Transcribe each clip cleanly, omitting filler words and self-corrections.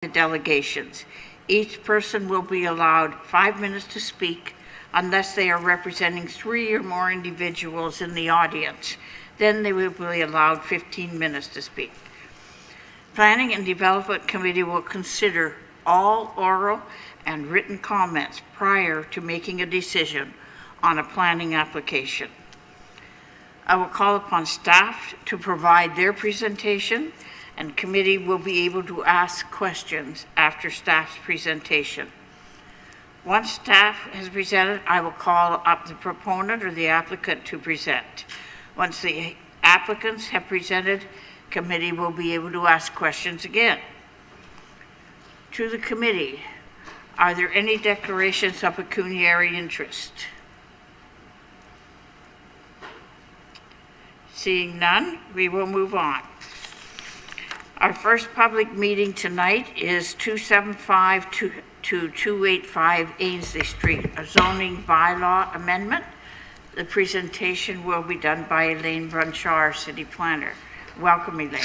delegations. Each person will be allowed 5 minutes to speak unless they are representing 3 or more individuals in the audience. Then they will be allowed 15 minutes to speak. Planning and Development Committee will consider all oral and written comments prior to making a decision on a planning application. I will call upon staff to provide their presentation, and committee will be able to ask questions after staff's presentation. Once staff has presented, I will call up the proponent or the applicant to present. Once the applicants have presented, committee will be able to ask questions again. To the committee, are there any declarations of pecuniary interest? Seeing none, we will move on. Our first public meeting tonight is 275 to 285 Ainsley Street, a zoning bylaw amendment. The presentation will be done by Elaine Brunchar, City Planner. Welcome, Elaine.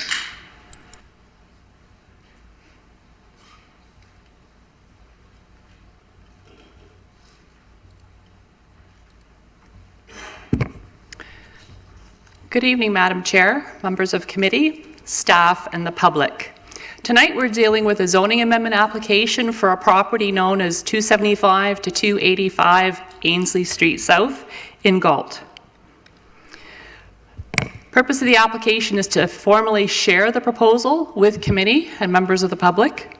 Good evening, Madam Chair, members of committee, staff, and the public. Tonight we're dealing with a zoning amendment application for a property known as 275 to 285 Ainsley Street South in Galt. Purpose of the application is to formally share the proposal with committee and members of the public.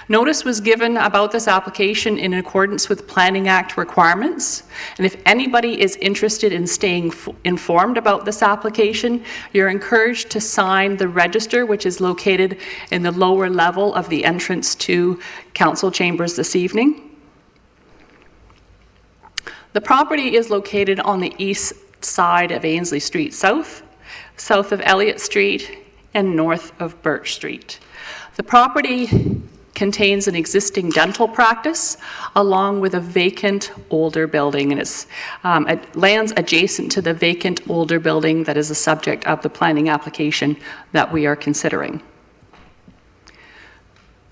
Notice was given about this application in accordance with Planning Act requirements, and if anybody is interested in staying informed about this application, you're encouraged to sign the register, which is located in the lower level of the entrance to Council Chambers this evening. The property is located on the east side of Ainsley Street South, south of Elliott Street, and north of Birch Street. The property contains an existing dental practice along with a vacant older building, and it lands adjacent to the vacant older building that is the subject of the planning application that we are considering.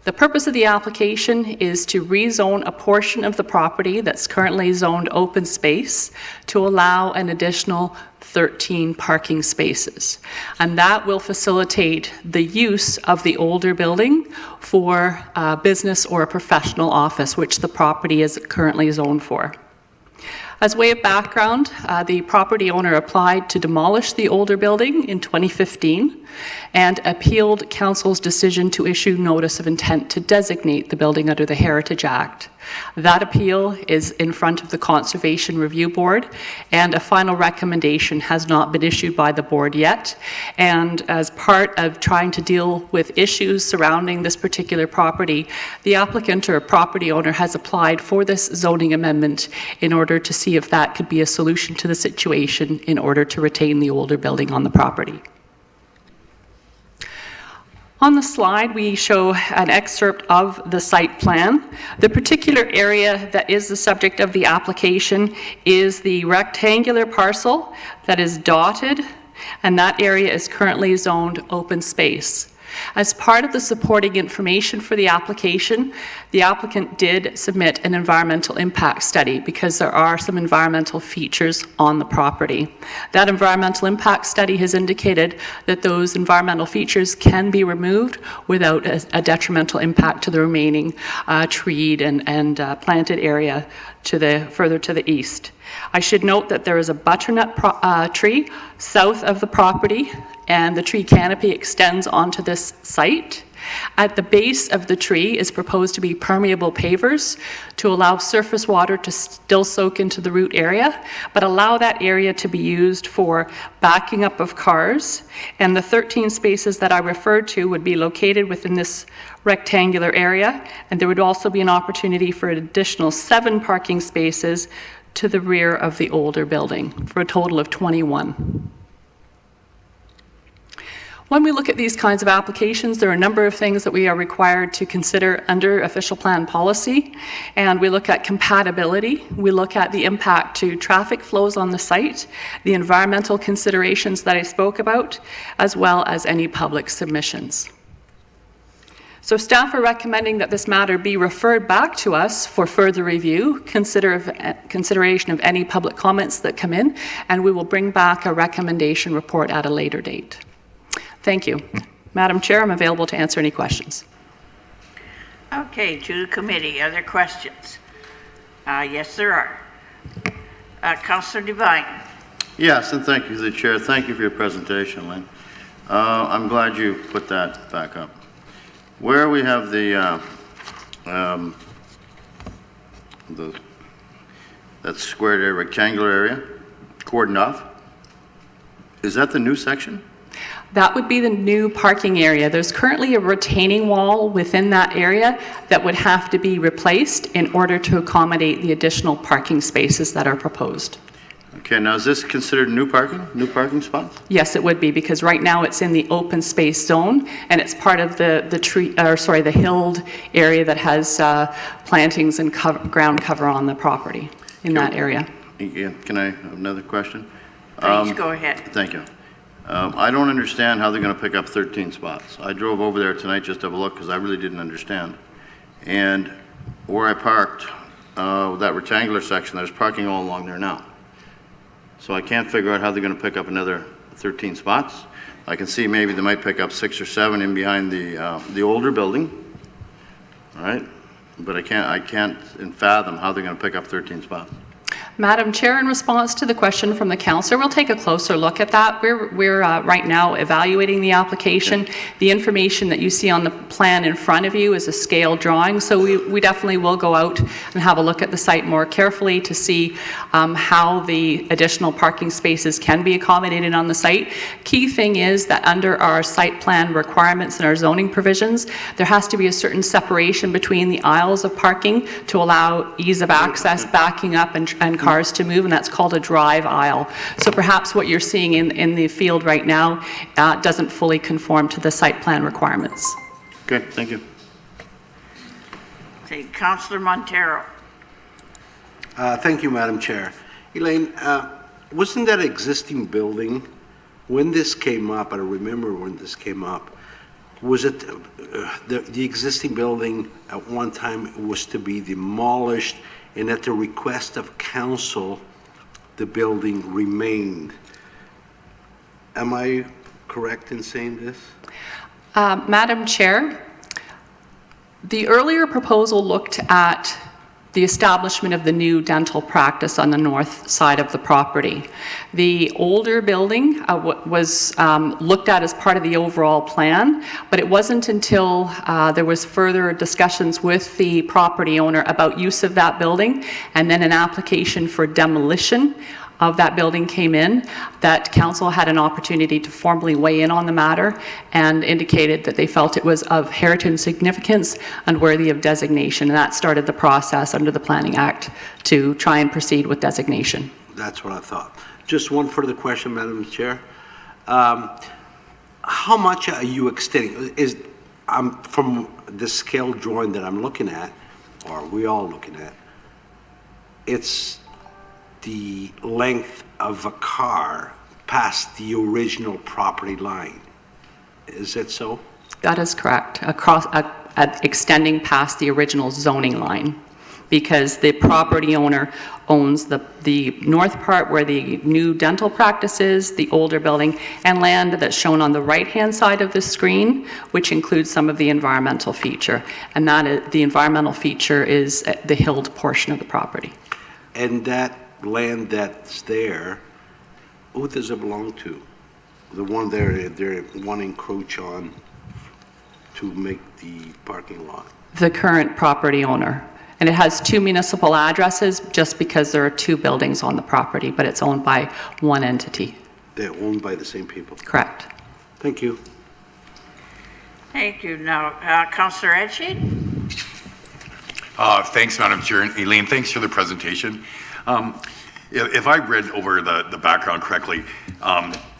The purpose of the application is to rezone a portion of the property that's currently zoned open space to allow an additional 13 parking spaces. And that will facilitate the use of the older building for a business or a professional office, which the property is currently zoned for. As way of background, the property owner applied to demolish the older building in 2015 and appealed Council's decision to issue notice of intent to designate the building under the Heritage Act. That appeal is in front of the Conservation Review Board, and a final recommendation has not been issued by the board yet. And as part of trying to deal with issues surrounding this particular property, the applicant or property owner has applied for this zoning amendment in order to see if that could be a solution to the situation in order to retain the older building on the property. On the slide, we show an excerpt of the site plan. The particular area that is the subject of the application is the rectangular parcel that is dotted, and that area is currently zoned open space. As part of the supporting information for the application, the applicant did submit an environmental impact study because there are some environmental features on the property. That environmental impact study has indicated that those environmental features can be removed without a detrimental impact to the remaining treed and planted area further to the east. I should note that there is a butternut tree south of the property, and the tree canopy extends onto this site. At the base of the tree is proposed to be permeable pavers to allow surface water to still soak into the root area, but allow that area to be used for backing up of cars. And the 13 spaces that I referred to would be located within this rectangular area, and there would also be an opportunity for an additional 7 parking spaces to the rear of the older building, for a total of 21. When we look at these kinds of applications, there are a number of things that we are required to consider under official plan policy, and we look at compatibility, we look at the impact to traffic flows on the site, the environmental considerations that I spoke about, as well as any public submissions. So staff are recommending that this matter be referred back to us for further review, consideration of any public comments that come in, and we will bring back a recommendation report at a later date. Thank you. Madam Chair, I'm available to answer any questions. Okay, to the committee, are there questions? Yes, there are. Councillor Devine. Yes, and thank you to the chair. Thank you for your presentation, Lynn. I'm glad you put that back up. Where we have that squared area, rectangular area, cordoned off, is that the new section? That would be the new parking area. There's currently a retaining wall within that area that would have to be replaced in order to accommodate the additional parking spaces that are proposed. Okay, now is this considered new parking spots? Yes, it would be, because right now it's in the open space zone, and it's part of the hilled area that has plantings and ground cover on the property in that area. Yeah, can I have another question? Please go ahead. Thank you. I don't understand how they're going to pick up 13 spots. I drove over there tonight just to have a look because I really didn't understand. And where I parked, that rectangular section, there's parking all along there now. So I can't figure out how they're going to pick up another 13 spots. I can see maybe they might pick up 6 or 7 in behind the older building, all right? But I can't fathom how they're going to pick up 13 spots. Madam Chair, in response to the question from the councillor, we'll take a closer look at that. We're right now evaluating the application. Okay. The information that you see on the plan in front of you is a scale drawing, so we definitely will go out and have a look at the site more carefully to see how the additional parking spaces can be accommodated on the site. Key thing is that under our site plan requirements and our zoning provisions, there has to be a certain separation between the aisles of parking to allow ease of access, backing up, and cars to move, and that's called a drive aisle. So perhaps what you're seeing in the field right now doesn't fully conform to the site plan requirements. Okay, thank you. Okay, Councillor Montero. Thank you, Madam Chair. Elaine, wasn't that existing building, when this came up, I remember when this came up, was it the existing building at one time was to be demolished, and at the request of council, the building remained? Am I correct in saying this? Madam Chair, the earlier proposal looked at the establishment of the new dental practice on the north side of the property. The older building was looked at as part of the overall plan, but it wasn't until there was further discussions with the property owner about use of that building, and then an application for demolition of that building came in, that council had an opportunity to formally weigh in on the matter and indicated that they felt it was of heritage significance and worthy of designation. And that started the process under the Planning Act to try and proceed with designation. That's what I thought. Just one further question, Madam Chair. How much are you extending? From the scale drawing that I'm looking at, or we all looking at, it's the length of a car past the original property line. Is that so? That is correct. Extending past the original zoning line, because the property owner owns the north part where the new dental practice is, the older building, and land that's shown on the right-hand side of the screen, which includes some of the environmental feature. And the environmental feature is the hilled portion of the property. And that land that's there, who does it belong to? The one they're wanting encroach on to make the parking lot? The current property owner. And it has 2 municipal addresses just because there are 2 buildings on the property, but it's owned by one entity. They're owned by the same people? Correct. Thank you. Thank you. Now, Councillor Edshade. Thanks, Madam Chair. And Elaine, thanks for the presentation. If I read over the background correctly,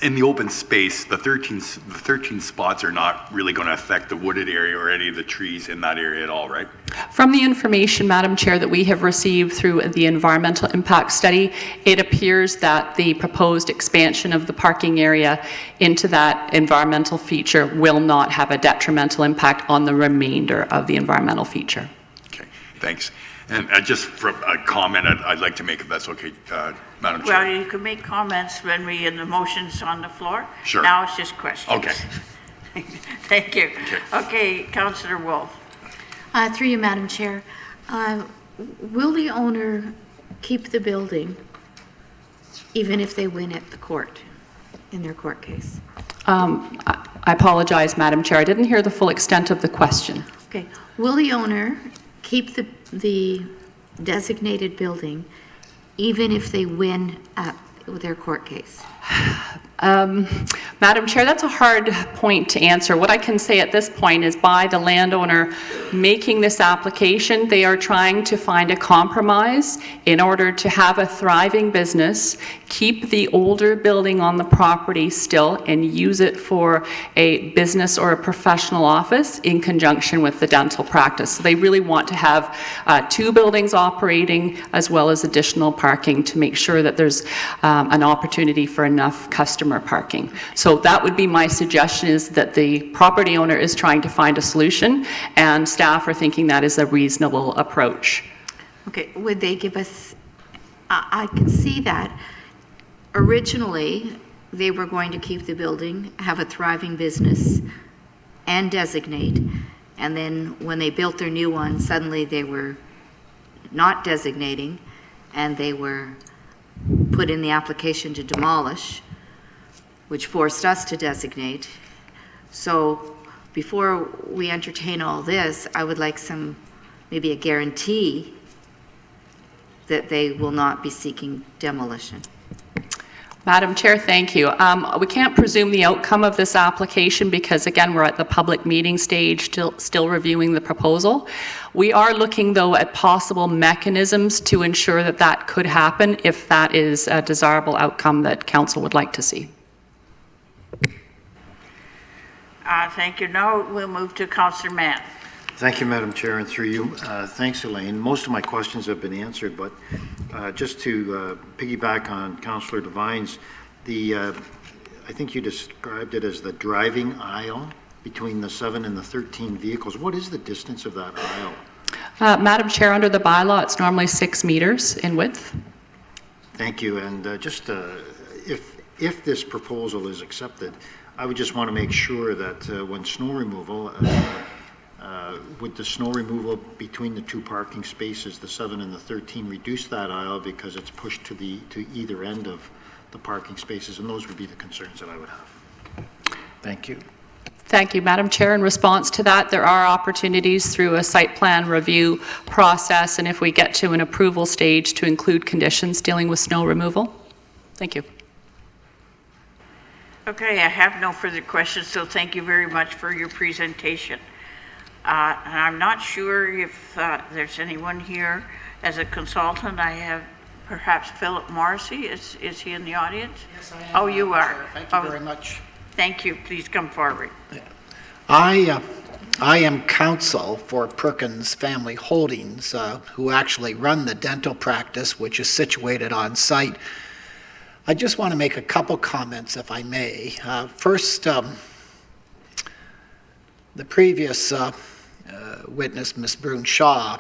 in the open space, the 13 spots are not really going to affect the wooded area or any of the trees in that area at all, right? From the information, Madam Chair, that we have received through the environmental impact study, it appears that the proposed expansion of the parking area into that environmental feature will not have a detrimental impact on the remainder of the environmental feature. Okay, thanks. And just from a comment I'd like to make, if that's okay, Madam Chair. Well, you can make comments when we in the motions on the floor. Sure. Now it's just questions. Okay. Thank you. Okay. Okay, Councillor Wolf. Through you, Madam Chair. Will the owner keep the building even if they win at the court, in their court case? I apologize, Madam Chair. I didn't hear the full extent of the question. Okay. Will the owner keep the designated building even if they win at their court case? Madam Chair, that's a hard point to answer. What I can say at this point is by the landowner making this application, they are trying to find a compromise in order to have a thriving business, keep the older building on the property still, and use it for a business or a professional office in conjunction with the dental practice. So they really want to have two buildings operating as well as additional parking to make sure that there's an opportunity for enough customer parking. So that would be my suggestion, is that the property owner is trying to find a solution and staff are thinking that is a reasonable approach. Okay, would they give us, I can see that. Originally, they were going to keep the building, have a thriving business, and designate. And then when they built their new one, suddenly they were not designating, and they were put in the application to demolish, which forced us to designate. So before we entertain all this, I would like maybe a guarantee that they will not be seeking demolition. Madam Chair, thank you. We can't presume the outcome of this application because, again, we're at the public meeting stage, still reviewing the proposal. We are looking, though, at possible mechanisms to ensure that that could happen if that is a desirable outcome that Council would like to see. Thank you. Now we'll move to Councillor Mann. Thank you, Madam Chair, and through you. Thanks, Elaine. Most of my questions have been answered, but just to piggyback on Councillor Devine's, I think you described it as the driving aisle between the 7 and the 13 vehicles. What is the distance of that aisle? Madam Chair, under the bylaw, it's normally 6 meters in width. Thank you. And if this proposal is accepted, I would just want to make sure that when snow removal, would the snow removal between the two parking spaces, the 7 and the 13, reduce that aisle because it's pushed to either end of the parking spaces? And those would be the concerns that I would have. Thank you. Thank you, Madam Chair. In response to that, there are opportunities through a site plan review process, and if we get to an approval stage, to include conditions dealing with snow removal. Thank you. Okay, I have no further questions, so thank you very much for your presentation. And I'm not sure if there's anyone here as a consultant. I have perhaps Philip Morrissey. Is he in the audience? Yes, I am. Oh, you are. Thank you very much. Thank you. Please come forward. I am counsel for Perkins Family Holdings, who actually run the dental practice, which is situated on site. I just want to make a couple comments, if I may. First, the previous witness, Ms. Brune-Shaw,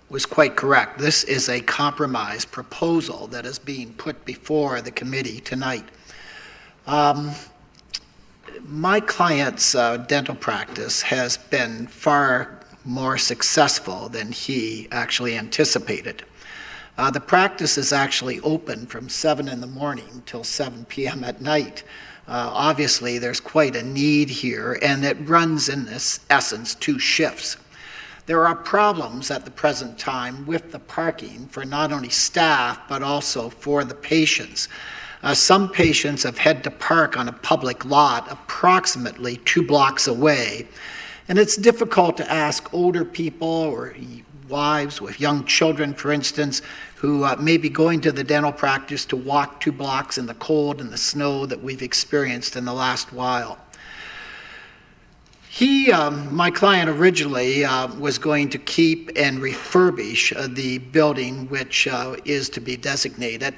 was quite correct. This is a compromise proposal that is being put before the committee tonight. My client's dental practice has been far more successful than he actually anticipated. The practice is actually open from 7 in the morning till 7 p.m. at night. Obviously, there's quite a need here, and it runs in this essence 2 shifts. There are problems at the present time with the parking for not only staff, but also for the patients. Some patients have had to park on a public lot approximately 2 blocks away, And it's difficult to ask older people or wives with young children, for instance, who may be going to the dental practice to walk 2 blocks in the cold and the snow that we've experienced in the last while. My client originally was going to keep and refurbish the building which is to be designated,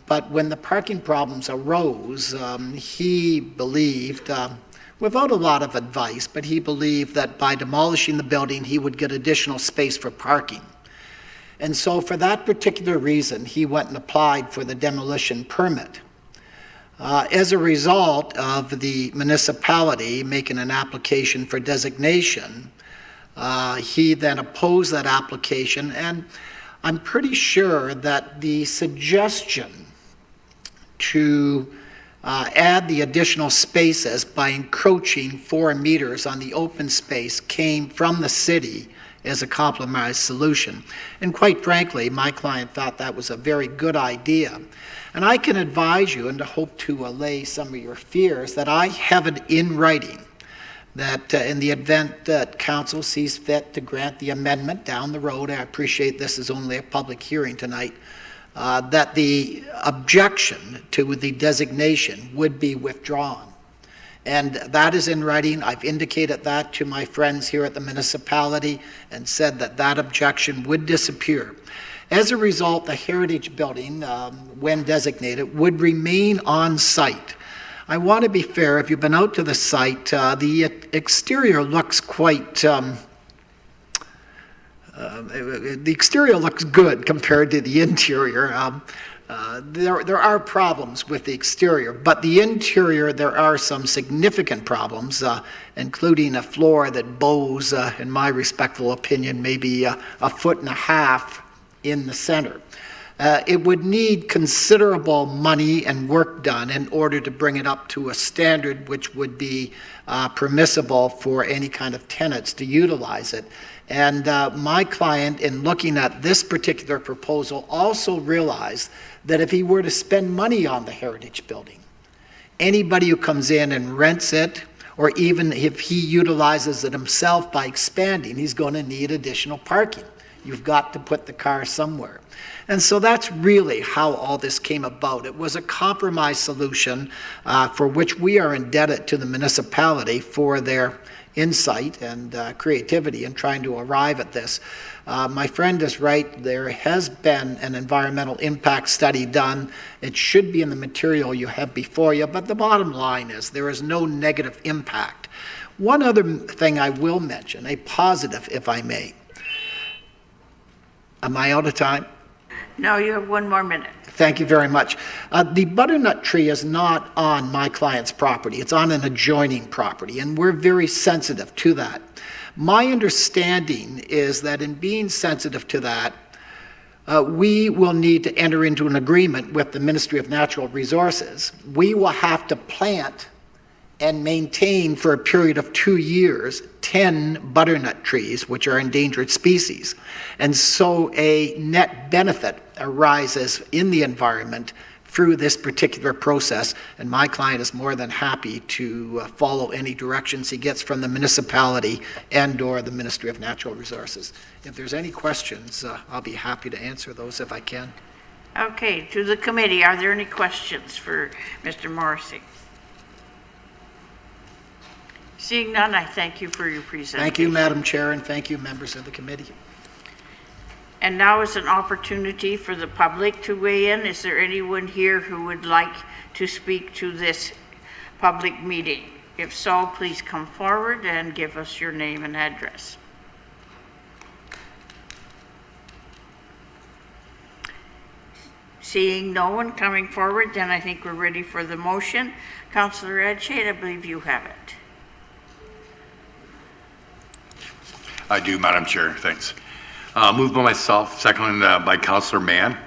but when the parking problems arose, he believed, without a lot of advice, but he believed that by demolishing the building, he would get additional space for parking. And so for that particular reason, he went and applied for the demolition permit. As a result of the municipality making an application for designation, he then opposed that application, and I'm pretty sure that the suggestion to add the additional spaces by encroaching 4 meters on the open space came from the city as a compromise solution. And quite frankly, my client thought that was a very good idea. And I can advise you, and to hope to allay some of your fears, that I have it in writing that in the event that council sees fit to grant the amendment down the road, I appreciate this is only a public hearing tonight, that the objection to the designation would be withdrawn. And that is in writing. I've indicated that to my friends here at the municipality and said that that objection would disappear. As a result, the heritage building, when designated, would remain on site. I want to be fair, if you've been out to the site, the exterior looks quite, the exterior looks good compared to the interior. There are problems with the exterior, but the interior, there are some significant problems, including a floor that bows, in my respectful opinion, maybe a 1.5 feet in the center. It would need considerable money and work done in order to bring it up to a standard which would be permissible for any kind of tenants to utilize it. And my client, in looking at this particular proposal, also realized that if he were to spend money on the heritage building, anybody who comes in and rents it, or even if he utilizes it himself by expanding, he's going to need additional parking. You've got to put the car somewhere. And so that's really how all this came about. It was a compromise solution for which we are indebted to the municipality for their insight and creativity in trying to arrive at this. My friend is right. There has been an environmental impact study done. It should be in the material you have before you, but the bottom line is there is no negative impact. One other thing I will mention, a positive if I may. Am I out of time? No, you have 1 more minute. Thank you very much. The butternut tree is not on my client's property. It's on an adjoining property, and we're very sensitive to that. My understanding is that in being sensitive to that, we will need to enter into an agreement with the Ministry of Natural Resources. We will have to plant and maintain for a period of 2 years 10 butternut trees, which are endangered species. And so a net benefit arises in the environment through this particular process, and my client is more than happy to follow any directions he gets from the municipality and or the Ministry of Natural Resources. If there's any questions, I'll be happy to answer those if I can. Okay, to the committee, are there any questions for Mr. Morrissey? Seeing none, I thank you for your presentation. Thank you, Madam Chair, and thank you, members of the committee. And now is an opportunity for the public to weigh in. Is there anyone here who would like to speak to this public meeting? If so, please come forward and give us your name and address. Seeing no one coming forward, then I think we're ready for the motion. Councillor Edshade, I believe you have it. I do, Madam Chair, thanks. Moved by myself, seconded by Councillor Mann,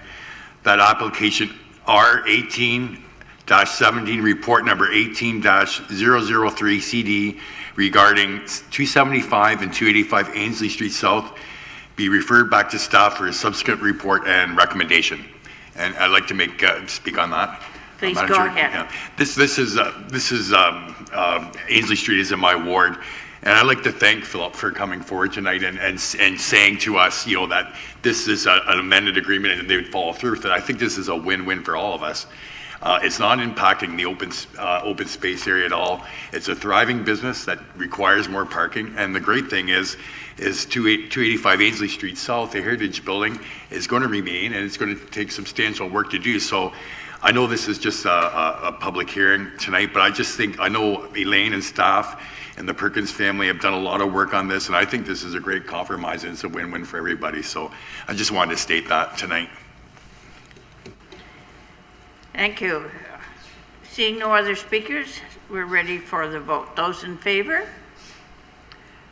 that application R18-17, report number 18-003 CD regarding 275 and 285 Ainsley Street South be referred back to staff for a subsequent report and recommendation. And I'd like to speak on that. Please Madam go Chair. ahead. Yeah. This is Ainsley Street is in my ward. And I'd like to thank Philip for coming forward tonight and saying to us, you know, that this is an amended agreement and they would follow through with it. I think this is a win-win for all of us. It's not impacting the open space area at all. It's a thriving business that requires more parking. And the great thing is 285 Ainsley Street South, the Heritage Building, is going to remain, and it's going to take substantial work to do. So I know this is just a public hearing tonight, but I just think, I know Elaine and staff and the Perkins family have done a lot of work on this, and I think this is a great compromise, and it's a win-win for everybody. So I just wanted to state that tonight. Thank you. Seeing no other speakers, we're ready for the vote. Those in favor?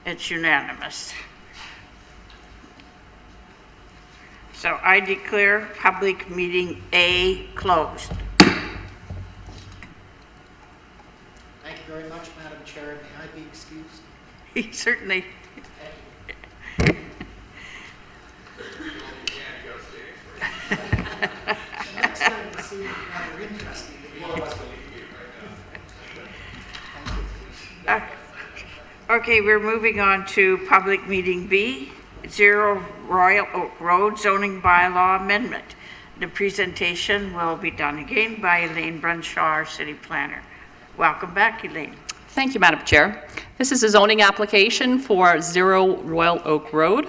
It's unanimous. So I declare public meeting A closed. Thank you very much, Madam Chair. May I be excused? Certainly. Next time we see rather interesting. Okay, we're moving on to public meeting B, 0 Royal Oak Road zoning bylaw amendment. The presentation will be done again by Elaine Brunshaw, our city planner. Welcome back, Elaine. Thank you, Madam Chair. This is a zoning application for 0 Royal Oak Road.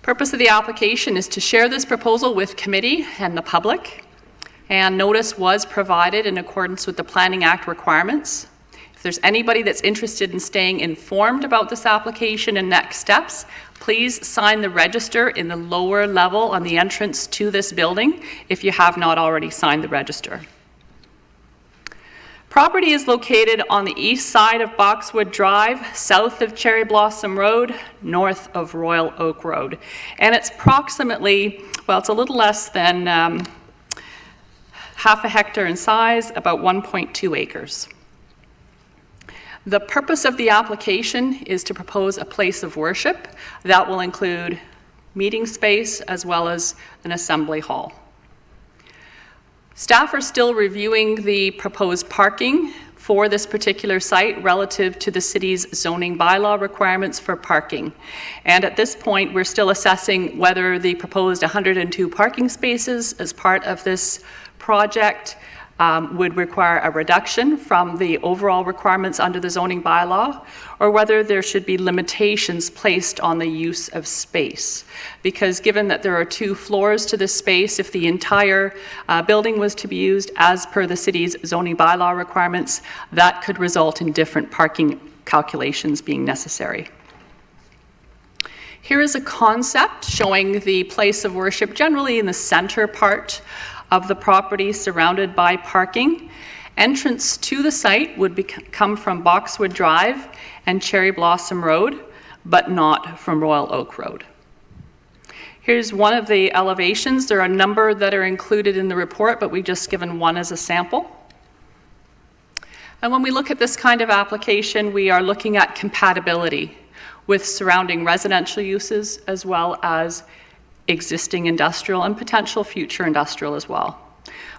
Purpose of the application is to share this proposal with committee and the public, and notice was provided in accordance with the Planning Act requirements. If there's anybody that's interested in staying informed about this application and next steps, please sign the register in the lower level on the entrance to this building if you have not already signed the register. Property is located on the east side of Boxwood Drive, south of Cherry Blossom Road, north of Royal Oak Road. And it's approximately, well, it's a little less than half a hectare in size, about 1.2 acres. The purpose of the application is to propose a place of worship that will include meeting space as well as an assembly hall. Staff are still reviewing the proposed parking for this particular site relative to the city's zoning bylaw requirements for parking. And at this point, we're still assessing whether the proposed 102 parking spaces as part of this project would require a reduction from the overall requirements under the zoning bylaw, or whether there should be limitations placed on the use of space. Because given that there are 2 floors to this space, if the entire building was to be used as per the city's zoning bylaw requirements, that could result in different parking calculations being necessary. Here is a concept showing the place of worship generally in the center part of the property, surrounded by parking. Entrance to the site would come from Boxwood Drive and Cherry Blossom Road, but not from Royal Oak Road. Here's one of the elevations. There are a number that are included in the report, but we've just given one as a sample. And when we look at this kind of application, we are looking at compatibility with surrounding residential uses as well as existing industrial and potential future industrial as well.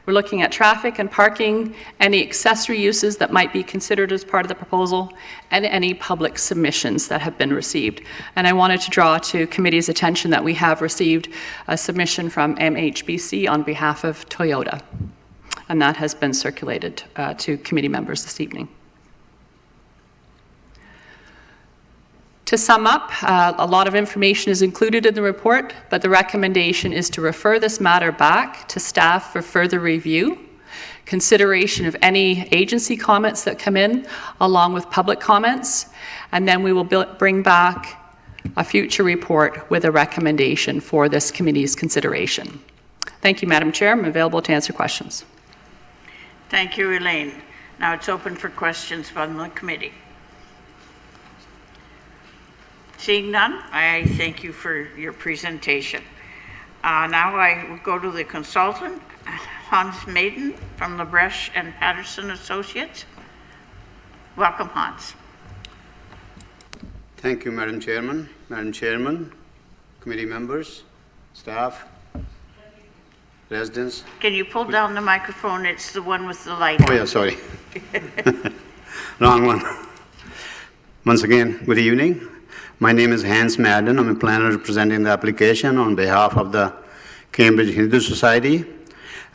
We're looking at traffic and parking, any accessory uses that might be considered as part of the proposal, and any public submissions that have been received. And I wanted to draw to committee's attention that we have received a submission from MHBC on behalf of Toyota, and that has been circulated to committee members this evening. To sum up, a lot of information is included in the report, but the recommendation is to refer this matter back to staff for further review, consideration of any agency comments that come in, along with public comments, and then we will bring back a future report with a recommendation for this committee's consideration. Thank you, Madam Chair. I'm available to answer questions. Thank you, Elaine. Now it's open for questions from the committee. Seeing none, I thank you for your presentation. Now I will go to the consultant, Hans Maiden from LaBreche and Patterson Associates. Welcome, Hans. Thank you, Madam Chairman. Madam Chairman, committee members, staff, residents. Can you pull down the microphone? It's the one with the light. Oh, yeah, sorry. Wrong one. Once again, good evening. My name is Hans Madden. I'm a planner representing the application on behalf of the Cambridge Hindu Society.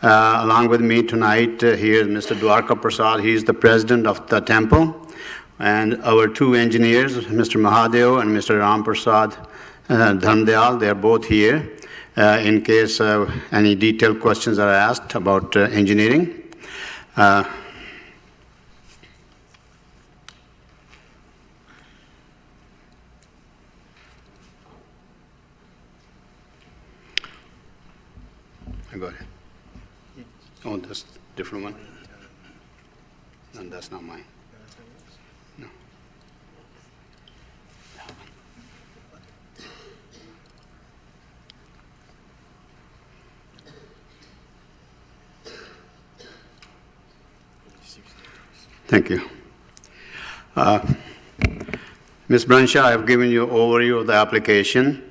Along with me tonight here is Mr. Dwarka Prasad. He is the president of the temple. And our two engineers, Mr. Mahadev and Mr. Ram Prasad Dharmdayal, they are both here in case any detailed questions are asked about engineering. Go ahead. Oh, that's a different one? And that's not mine. No. Thank you. Ms. Branshaw, I have given you an overview of the application.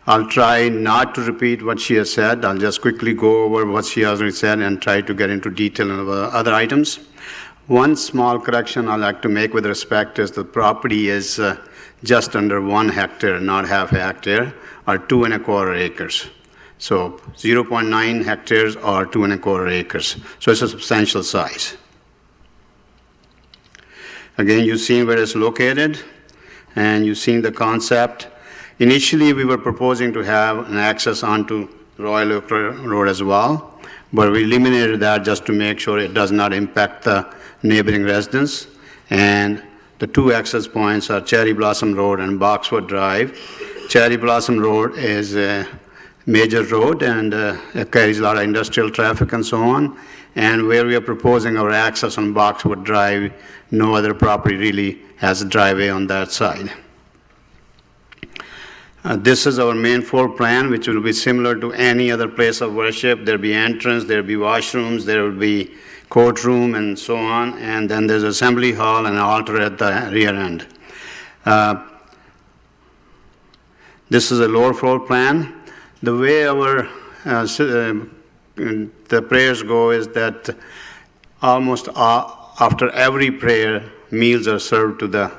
I'll try not to repeat what she has said. I'll just quickly go over what she has already said and try to get into detail on other items. One small correction I'd like to make with respect is the property is just under 1 hectare, not half a hectare, or 2 1/4 acres. So 0.9 hectares or 2 1/4 acres. So it's a substantial size. Again, you've seen where it's located, and you've seen the concept. Initially, we were proposing to have an access onto Royal Oak Road as well, but we eliminated that just to make sure it does not impact the neighboring residents. And the two access points are Cherry Blossom Road and Boxwood Drive. Cherry Blossom Road is a major road and it carries a lot of industrial traffic and so on. And where we are proposing our access on Boxwood Drive, no other property really has a driveway on that side. This is our main floor plan, which will be similar to any other place of worship. There'll be entrance, there'll be washrooms, there will be courtroom and so on, and then there's assembly hall and an altar at the rear end. This is a lower floor plan. The way our the prayers go is that almost after every prayer, meals are served to the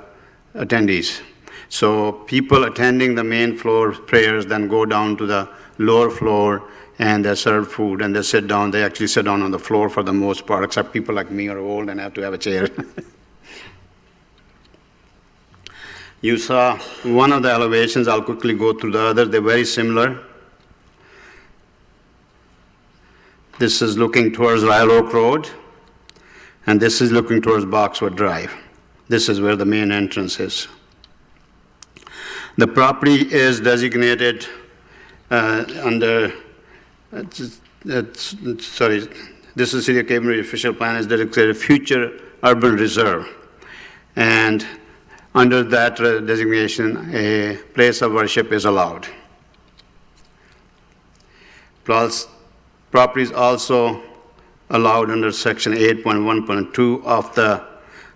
attendees. So people attending the main floor prayers then go down to the lower floor and they serve food and they sit down. They actually sit down on the floor for the most part, except people like me are old and have to have a chair. You saw one of the elevations. I'll quickly go through the other. They're very similar. This is looking towards Royal Oak Road, and this is looking towards Boxwood Drive. This is where the main entrance is. The property is designated under, sorry, this is City of Cambridge official plan is designated Future Urban Reserve. And under that designation, a place of worship is allowed. Plus, property is also allowed under section 8.1.2 of the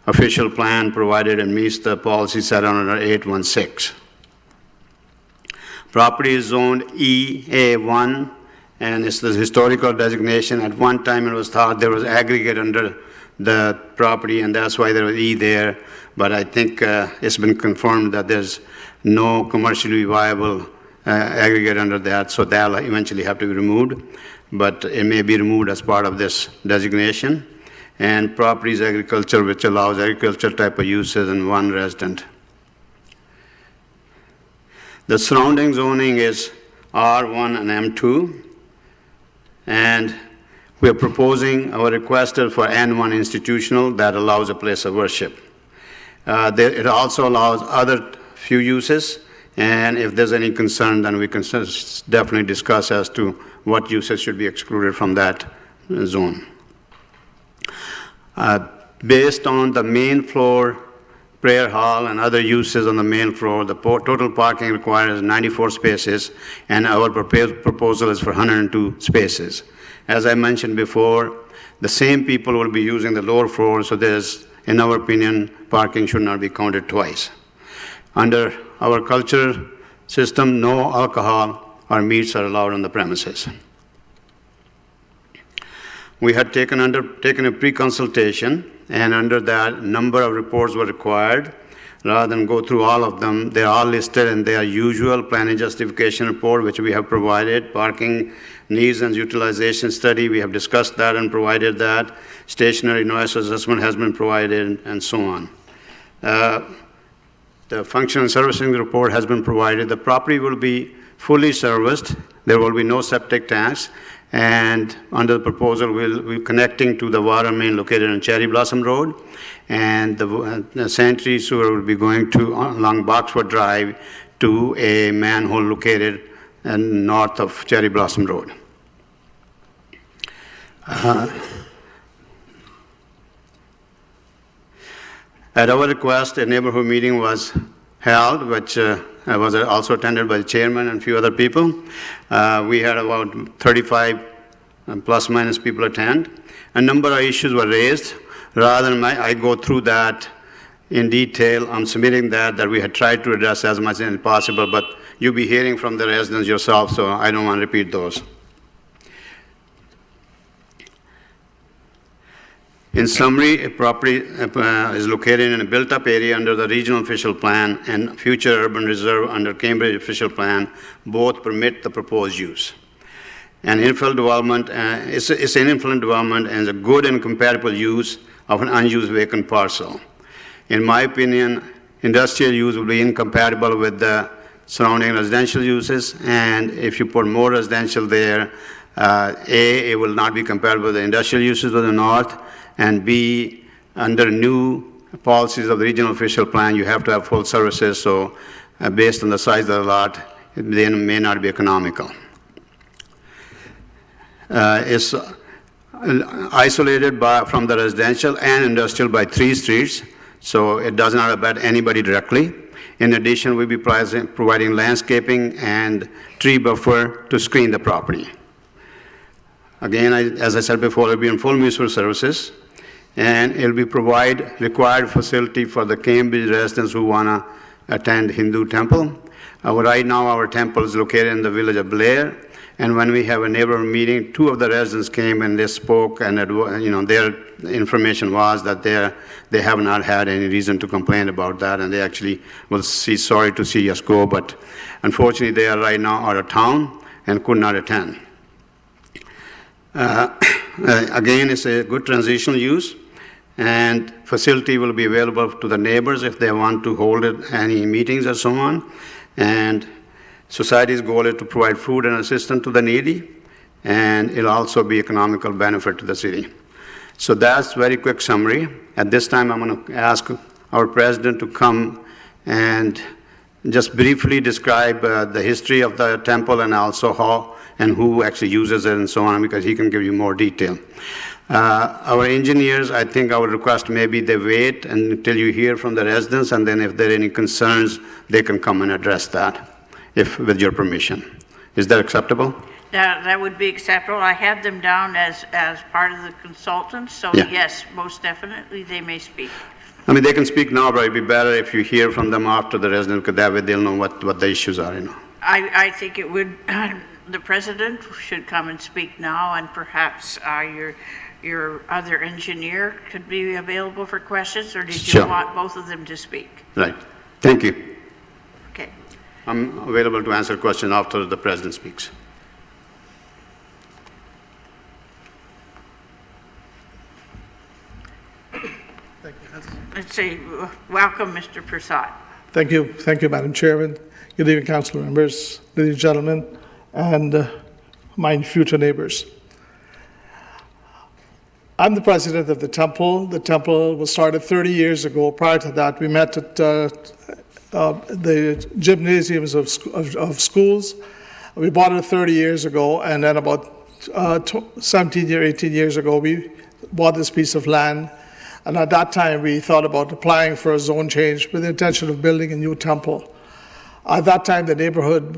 official plan, provided it meets the policy set under 816. Property is zoned EA1, and it's the historical designation. At one time, it was thought there was aggregate under the property, and that's why there was E there. But I think it's been confirmed that there's no commercially viable aggregate under that, so that'll eventually have to be removed. But it may be removed as part of this designation. And property is agriculture, which allows agriculture type of uses and one resident. The surrounding zoning is R1 and M2, and we are proposing, our request is for N1 institutional that allows a place of worship. It also allows other few uses, and if there's any concern, then we can definitely discuss as to what uses should be excluded from that zone. Based on the main floor prayer hall and other uses on the main floor, the total parking required is 94 spaces, and our proposal is for 102 spaces. As I mentioned before, the same people will be using the lower floor, so there's, in our opinion, parking should not be counted twice. Under our culture system, no alcohol or meats are allowed on the premises. We had taken a pre-consultation, and under that, a number of reports were required, rather than go through all of them. They are all listed in their usual planning justification report, which we have provided. Parking needs and utilization study, we have discussed that and provided that. Stationary noise assessment has been provided, and so on. The function and servicing report has been provided. The property will be fully serviced. There will be no septic tanks. And under the proposal, we'll be connecting to the water main located on Cherry Blossom Road. And the sanitary sewer will be going along Boxwood Drive to a manhole located north of Cherry Blossom Road. At our request, a neighborhood meeting was held, which was also attended by the chairman and a few other people. We had about 35 plus minus people attend. A number of issues were raised. Rather than I go through that in detail, I'm submitting that we had tried to address as much as possible, but you'll be hearing from the residents yourself, so I don't want to repeat those. In summary, a property is located in a built-up area under the regional official plan and future urban reserve under Cambridge official plan. Both permit the proposed use. An infill development, it's an infill development and a good and compatible use of an unused vacant parcel. In my opinion, industrial use will be incompatible with the surrounding residential uses, and if you put more residential there, it will not be compatible with the industrial uses of the north, and B, under new policies of the regional official plan, you have to have full services, so based on the size of the lot, they may not be economical. It's isolated from the residential and industrial by 3 streets, so it does not affect anybody directly. In addition, we'll be providing landscaping and tree buffer to screen the property. Again, as I said before, it'll be in full municipal services, and it'll be provide required facility for the Cambridge residents who want to attend Hindu temple. Right now, our temple is located in the village of Blair, and when we have a neighborhood meeting, 2 of the residents came and they spoke, and their information was that they have not had any reason to complain about that, and they actually will sorry to see us go, but unfortunately, they are right now out of town and could not attend. Again, it's a good transitional use, and facility will be available to the neighbors if they want to hold any meetings or so on. And society's goal is to provide food and assistance to the needy, and it'll also be economical benefit to the city. So that's a very quick summary. At this time, I'm going to ask our president to come and just briefly describe the history of the temple and also how and who actually uses it and so on, because he can give you more detail. Our engineers, I think our request maybe they wait until you hear from the residents, and then if there are any concerns, they can come and address that, with your permission. Is that acceptable? That would be acceptable. I have them down as part of the consultants, so Yeah. yes, most definitely they may speak. I mean, they can speak now, but it'd be better if you hear from them after the resident, because that way they'll know what the issues are, I think it would, the president should come and speak now, and perhaps your other engineer could be available for questions, or did you Sure. want both of them to speak? Right. Thank you. Okay. I'm available to answer questions after the president speaks. Let's say, welcome, Mr. Prasad. Thank you, Madam Chairman. Good evening, council members, ladies and gentlemen, and my future neighbors. I'm the president of the temple. The temple was started 30 years ago. Prior to that, we met at the gymnasiums of schools. We bought it 30 years ago, and then about 17 or 18 years ago, we bought this piece of land. And at that time, we thought about applying for a zone change with the intention of building a new temple. At that time, the neighborhood,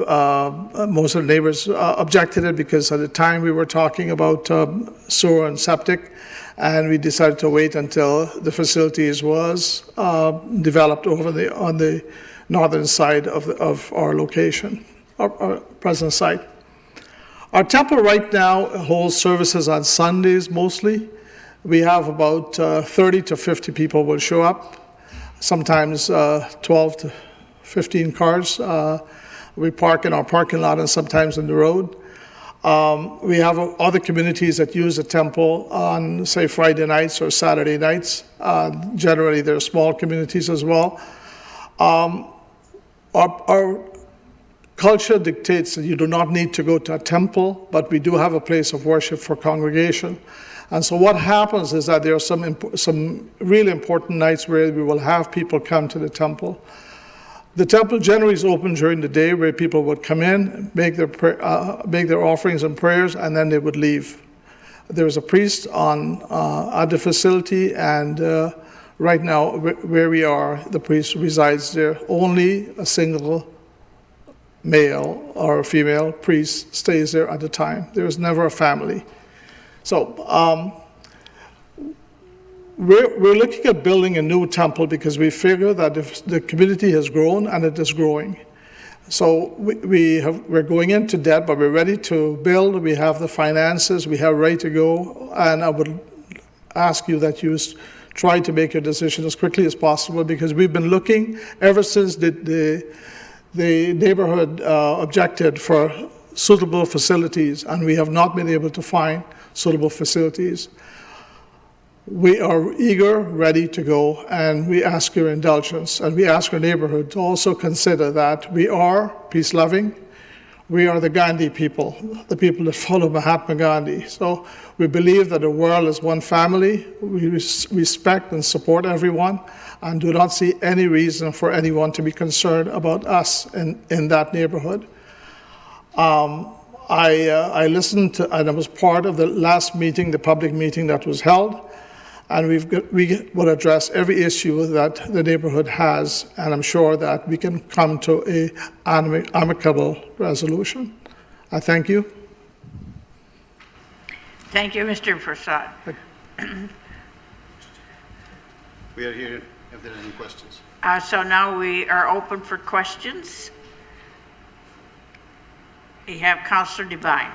most of the neighbors objected it because at the time we were talking about sewer and septic, and we decided to wait until the facilities was developed on the northern side of our location, our present site. Our temple right now holds services on Sundays mostly. We have about 30 to 50 people will show up. sometimes 12 to 15 cars. We park in our parking lot and sometimes in the road. We have other communities that use the temple on, say, Friday nights or Saturday nights. Generally, they're small communities as well. Our culture dictates that you do not need to go to a temple, but we do have a place of worship for congregation. And so what happens is that there are some really important nights where we will have people come to the temple. The temple generally is open during the day, where people would come in, make their offerings and prayers, and then they would leave. There is a priest at the facility, and right now, where we are, the priest resides there. Only a single male or female priest stays there at a time. There is never a family. So we're looking at building a new temple because we figure that if the community has grown and it is growing. So we're going into debt, but we're ready to build. We have the finances. We have ready to go. And I would ask you that you try to make your decision as quickly as possible, because we've been looking ever since the neighborhood objected for suitable facilities, and we have not been able to find suitable facilities. We are eager, ready to go, and we ask your indulgence, and we ask our neighborhood to also consider that we are peace-loving. We are the Gandhi people, the people that follow Mahatma Gandhi. So we believe that the world is one family. We respect and support everyone, and do not see any reason for anyone to be concerned about us in that neighborhood. I listened to, and I was part of the last meeting, the public meeting that was held, and we will address every issue that the neighborhood has, and I'm sure that we can come to an amicable resolution. I thank you. Thank you, Mr. Prasad. We are here if there are any questions. So now we are open for questions. We have Councillor Devine.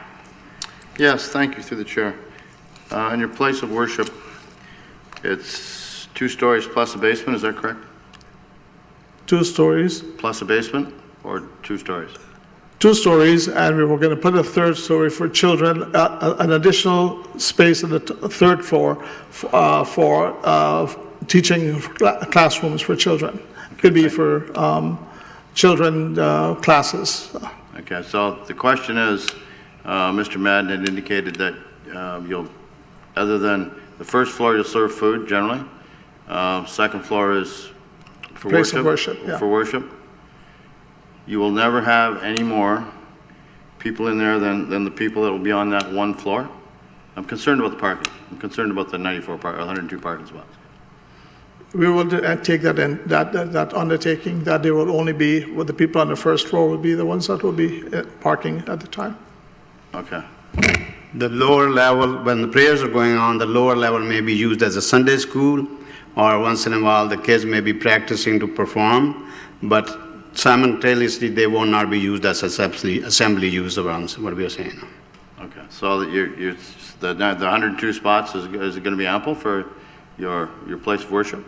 Yes, thank you, through the chair. In your place of worship, it's 2 stories plus a basement, is that correct? 2 stories. Plus a basement, or 2 stories? 2 stories, and we were going to put a 3rd story for children, an additional space on the 3rd floor for teaching classrooms for children. Could be for children classes. Okay, so the question is, Mr. Madden had indicated that you'll, other than the 1st floor, you'll serve food generally. 2nd floor is for Place of worship. worship, yeah. For worship. You will never have any more people in there than the people that will be on that 1 floor. I'm concerned about the parking. I'm concerned about the 102 parking spots. We will take that undertaking, that there will only be, what the people on the 1st floor will be the ones that will be parking at the time. Okay. The lower level, when the prayers are going on, the lower level may be used as a Sunday school, or once in a while the kids may be practicing to perform, but simultaneously they will not be used as assembly use around what we are saying. Okay, so that the 102 spots, is it going to be ample for your place of worship?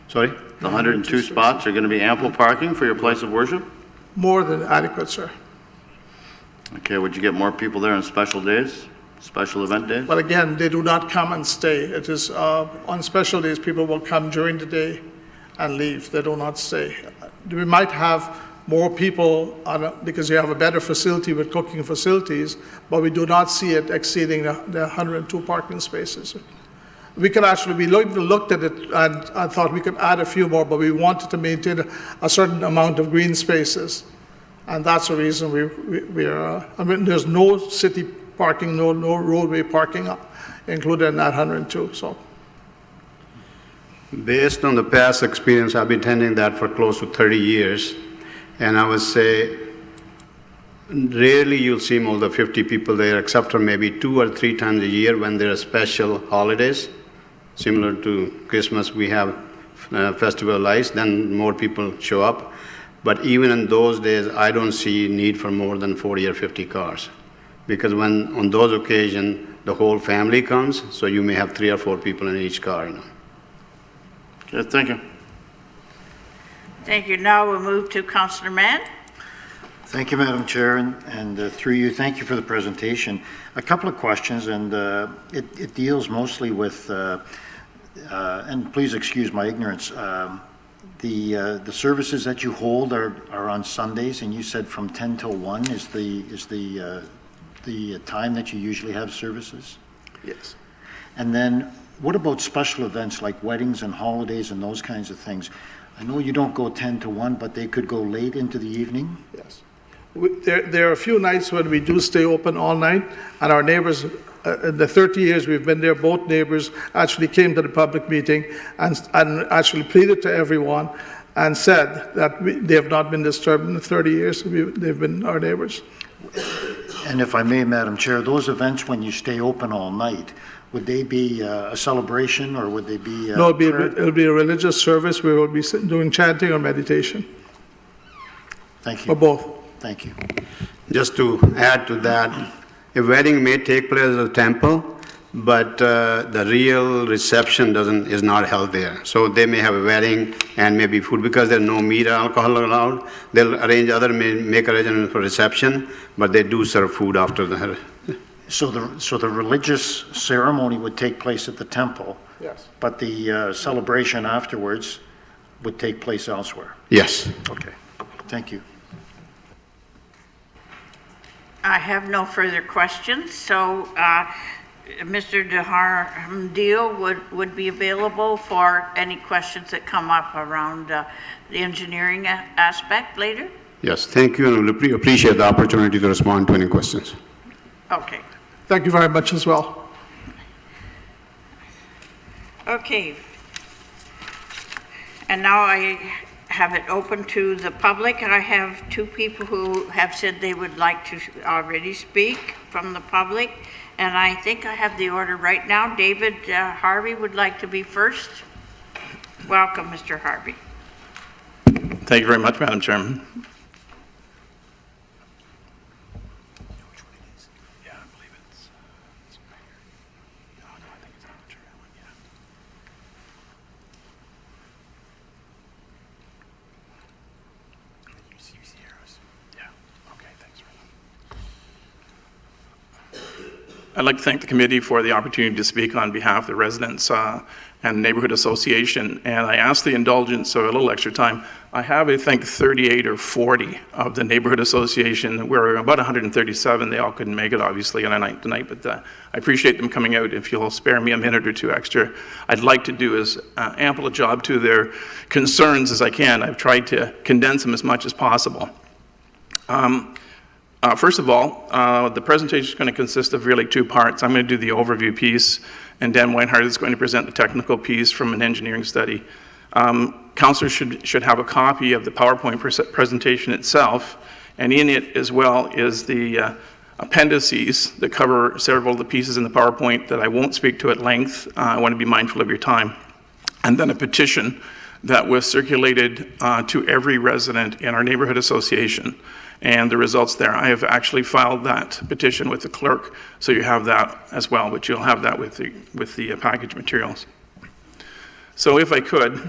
Sorry? The 102 spots are going to be ample parking for your place of worship? More than adequate, sir. Okay, would you get more people there on special days, special event days? But again, they do not come and stay. It is, on special days, people will come during the day and leave. They do not stay. We might have more people because you have a better facility with cooking facilities, but we do not see it exceeding the 102 parking spaces. We could actually, we looked at it and I thought we could add a few more, but we wanted to maintain a certain amount of green spaces. And that's the reason I mean, there's no city parking, no roadway parking included in that 102, so. Based on the past experience, I've been attending that for close to 30 years, and I would say rarely you'll see more than 50 people there, except for maybe 2 or 3 times a year when there are special holidays. Similar to Christmas, we have Festival of Lights, then more people show up. But even in those days, I don't see need for more than 40 or 50 cars. Because when on those occasions, the whole family comes, so you may have 3 or 4 people in each car. Okay, thank you. Thank you. Now we'll move to Councillor Mann. Thank you, Madam Chair, and through you, thank you for the presentation. A couple of questions, and it deals mostly with, and please excuse my ignorance, the services that you hold are on Sundays, and you said from 10 till 1 is the time that you usually have services? Yes. And then what about special events like weddings and holidays and those kinds of things? I know you don't go 10 to 1, but they could go late into the evening? Yes. There are a few nights when we do stay open all night, and our neighbors, in the 30 years we've been there, both neighbors actually came to the public meeting and actually pleaded to everyone and said that they have not been disturbed in the 30 years they've been our neighbors. And if I may, Madam Chair, those events when you stay open all night, would they be a celebration or would they be? No, it'll be a religious service. We will be doing chanting or meditation. Thank you. Or both. Thank you. Just to add to that, a wedding may take place at a temple, but the real reception is not held there. So they may have a wedding and maybe food, because there's no meat or alcohol allowed. They'll make arrangements for reception, but they do serve food after the. So the religious ceremony would take place at the temple. Yes. But the celebration afterwards would take place elsewhere. Yes. Okay. Thank you. I have no further questions, so Mr. DeHarmdeel would be available for any questions that come up around the engineering aspect later? Yes, thank you, and we appreciate the opportunity to respond to any questions. Okay. Thank you very much as well. Okay. And now I have it open to the public. I have two people who have said they would like to already speak from the public, and I think I have the order right now. David Harvey would like to be first. Welcome, Mr. Harvey. Thank you very much, Madam Chairman. I'd like to thank the committee for the opportunity to speak on behalf of the residents and neighborhood association. And I ask the indulgence of a little extra time. I have, I think, 38 or 40 of the neighborhood association. We're about 137. They all couldn't make it, obviously, on a night tonight, but I appreciate them coming out. If you'll spare me a minute or two extra, I'd like to do as ample a job to their concerns as I can. I've tried to condense them as much as possible. First of all, the presentation is going to consist of really two parts. I'm going to do the overview piece, and Dan Reinhardt is going to present the technical piece from an engineering study. Councillors should have a copy of the PowerPoint presentation itself, and in it as well is the appendices that cover several of the pieces in the PowerPoint that I won't speak to at length. I want to be mindful of your time. And then a petition that was circulated to every resident in our neighborhood association, and the results there. I have actually filed that petition with the clerk, so you have that as well, but you'll have that with the package materials. So if I could,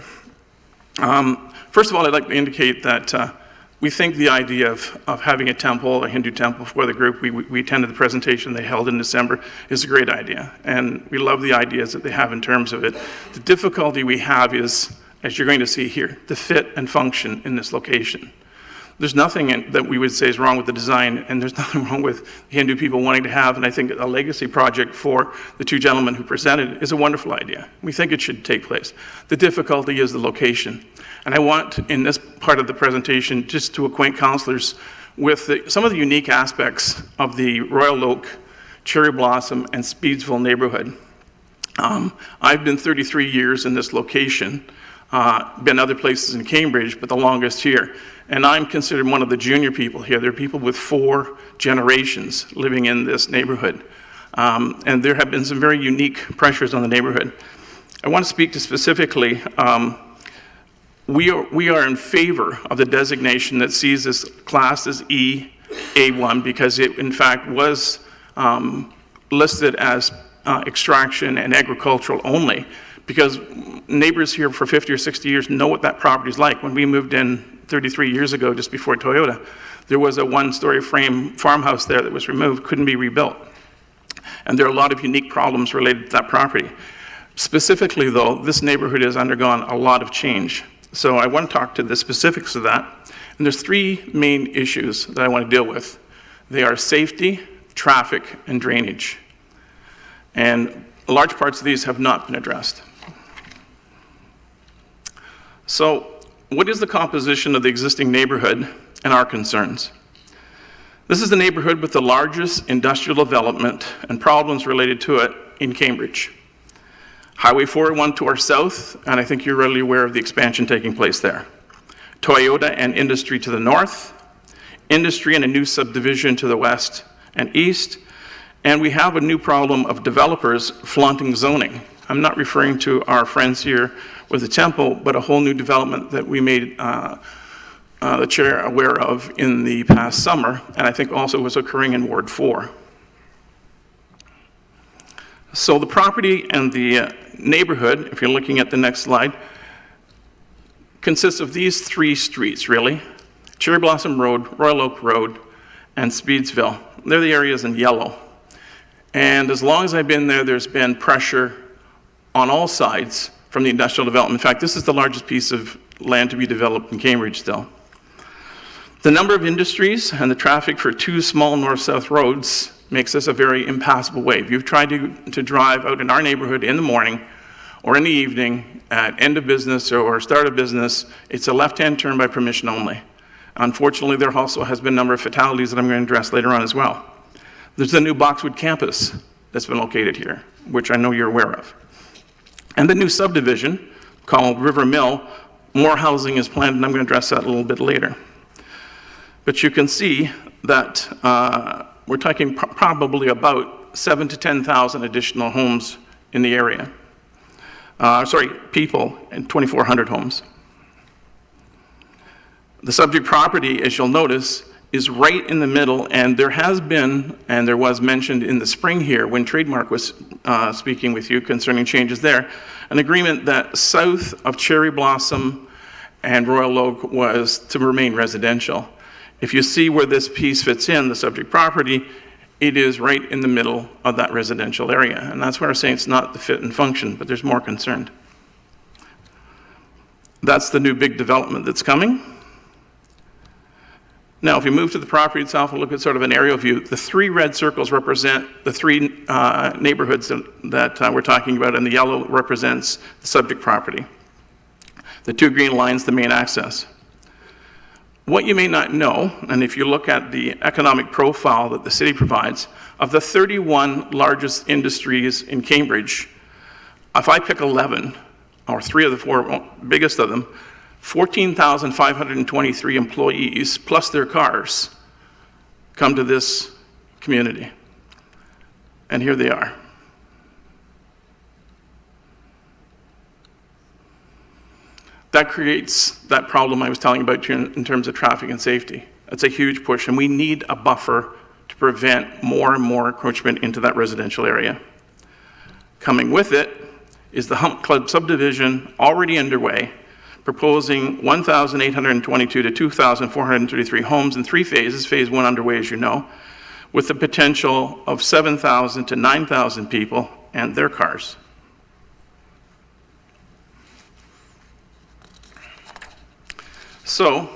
first of all, I'd like to indicate that we think the idea of having a temple, a Hindu temple for the group, we attended the presentation they held in December, is a great idea. And we love the ideas that they have in terms of it. The difficulty we have is, as you're going to see here, the fit and function in this location. There's nothing that we would say is wrong with the design, and there's nothing wrong with Hindu people wanting to have, and I think a legacy project for the two gentlemen who presented is a wonderful idea. We think it should take place. The difficulty is the location. And I want, in this part of the presentation, just to acquaint councillors with some of the unique aspects of the Royal Oak, Cherry Blossom, and Speedsville neighborhood. I've been 33 years in this location, been other places in Cambridge, but the longest here. And I'm considered one of the junior people here. There are people with 4 generations living in this neighborhood. And there have been some very unique pressures on the neighborhood. I want to speak to specifically, we are in favor of the designation that sees this class as EA1 because it in fact was listed as extraction and agricultural only. because neighbors here for 50 or 60 years know what that property's like. When we moved in 33 years ago, just before Toyota, there was a one-story frame farmhouse there that was removed, couldn't be rebuilt. And there are a lot of unique problems related to that property. Specifically, though, this neighborhood has undergone a lot of change. So I want to talk to the specifics of that. And there's three main issues that I want to deal with. They are safety, traffic, and drainage. And large parts of these have not been addressed. So what is the composition of the existing neighborhood and our concerns? This is the neighborhood with the largest industrial development and problems related to it in Cambridge. Highway 401 to our south, and I think you're readily aware of the expansion taking place there. Toyota and industry to the north, industry and a new subdivision to the west and east, and we have a new problem of developers flaunting zoning. I'm not referring to our friends here with the temple, but a whole new development that we made the chair aware of in the past summer, and I think also was occurring in Ward 4. So the property and the neighborhood, if you're looking at the next slide, consists of these three streets, really. Cherry Blossom Road, Royal Oak Road, and Speedsville. They're the areas in yellow. And as long as I've been there, there's been pressure on all sides from the industrial development. In fact, this is the largest piece of land to be developed in Cambridge still. The number of industries and the traffic for two small north-south roads makes this a very impassable way. If you've tried to drive out in our neighborhood in the morning or in the evening at end of business or start of business, it's a left-hand turn by permission only. Unfortunately, there also has been a number of fatalities that I'm going to address later on as well. There's the new Boxwood campus that's been located here, which I know you're aware of. And the new subdivision called River Mill, more housing is planned, and I'm going to address that a little bit later. But you can see that we're talking probably about 7,000 to 10,000 additional homes in the area. People, and 2,400 homes. The subject property, as you'll notice, is right in the middle, and there has been, and there was mentioned in the spring here when Trademark was speaking with you concerning changes there, an agreement that south of Cherry Blossom and Royal Oak was to remain residential. If you see where this piece fits in, the subject property, it is right in the middle of that residential area. And that's where I'm saying it's not the fit and function, but there's more concerned. That's the new big development that's coming. Now, if you move to the property itself and look at sort of an aerial view, the three red circles represent the three neighborhoods that we're talking about, and the yellow represents the subject property. The two green lines, the main access. What you may not know, and if you look at the economic profile that the city provides, of the 31 largest industries in Cambridge, if I pick 11, or 3 of the 4 biggest of them, 14,523 employees, plus their cars, come to this community. And here they are. That creates that problem I was telling you about in terms of traffic and safety. That's a huge push, and we need a buffer to prevent more and more encroachment into that residential area. Coming with it is the Hump Club subdivision already underway, proposing 1,822 to 2,433 homes in 3 phases, phase 1 underway as you know, with the potential of 7,000 to 9,000 people and their cars. So,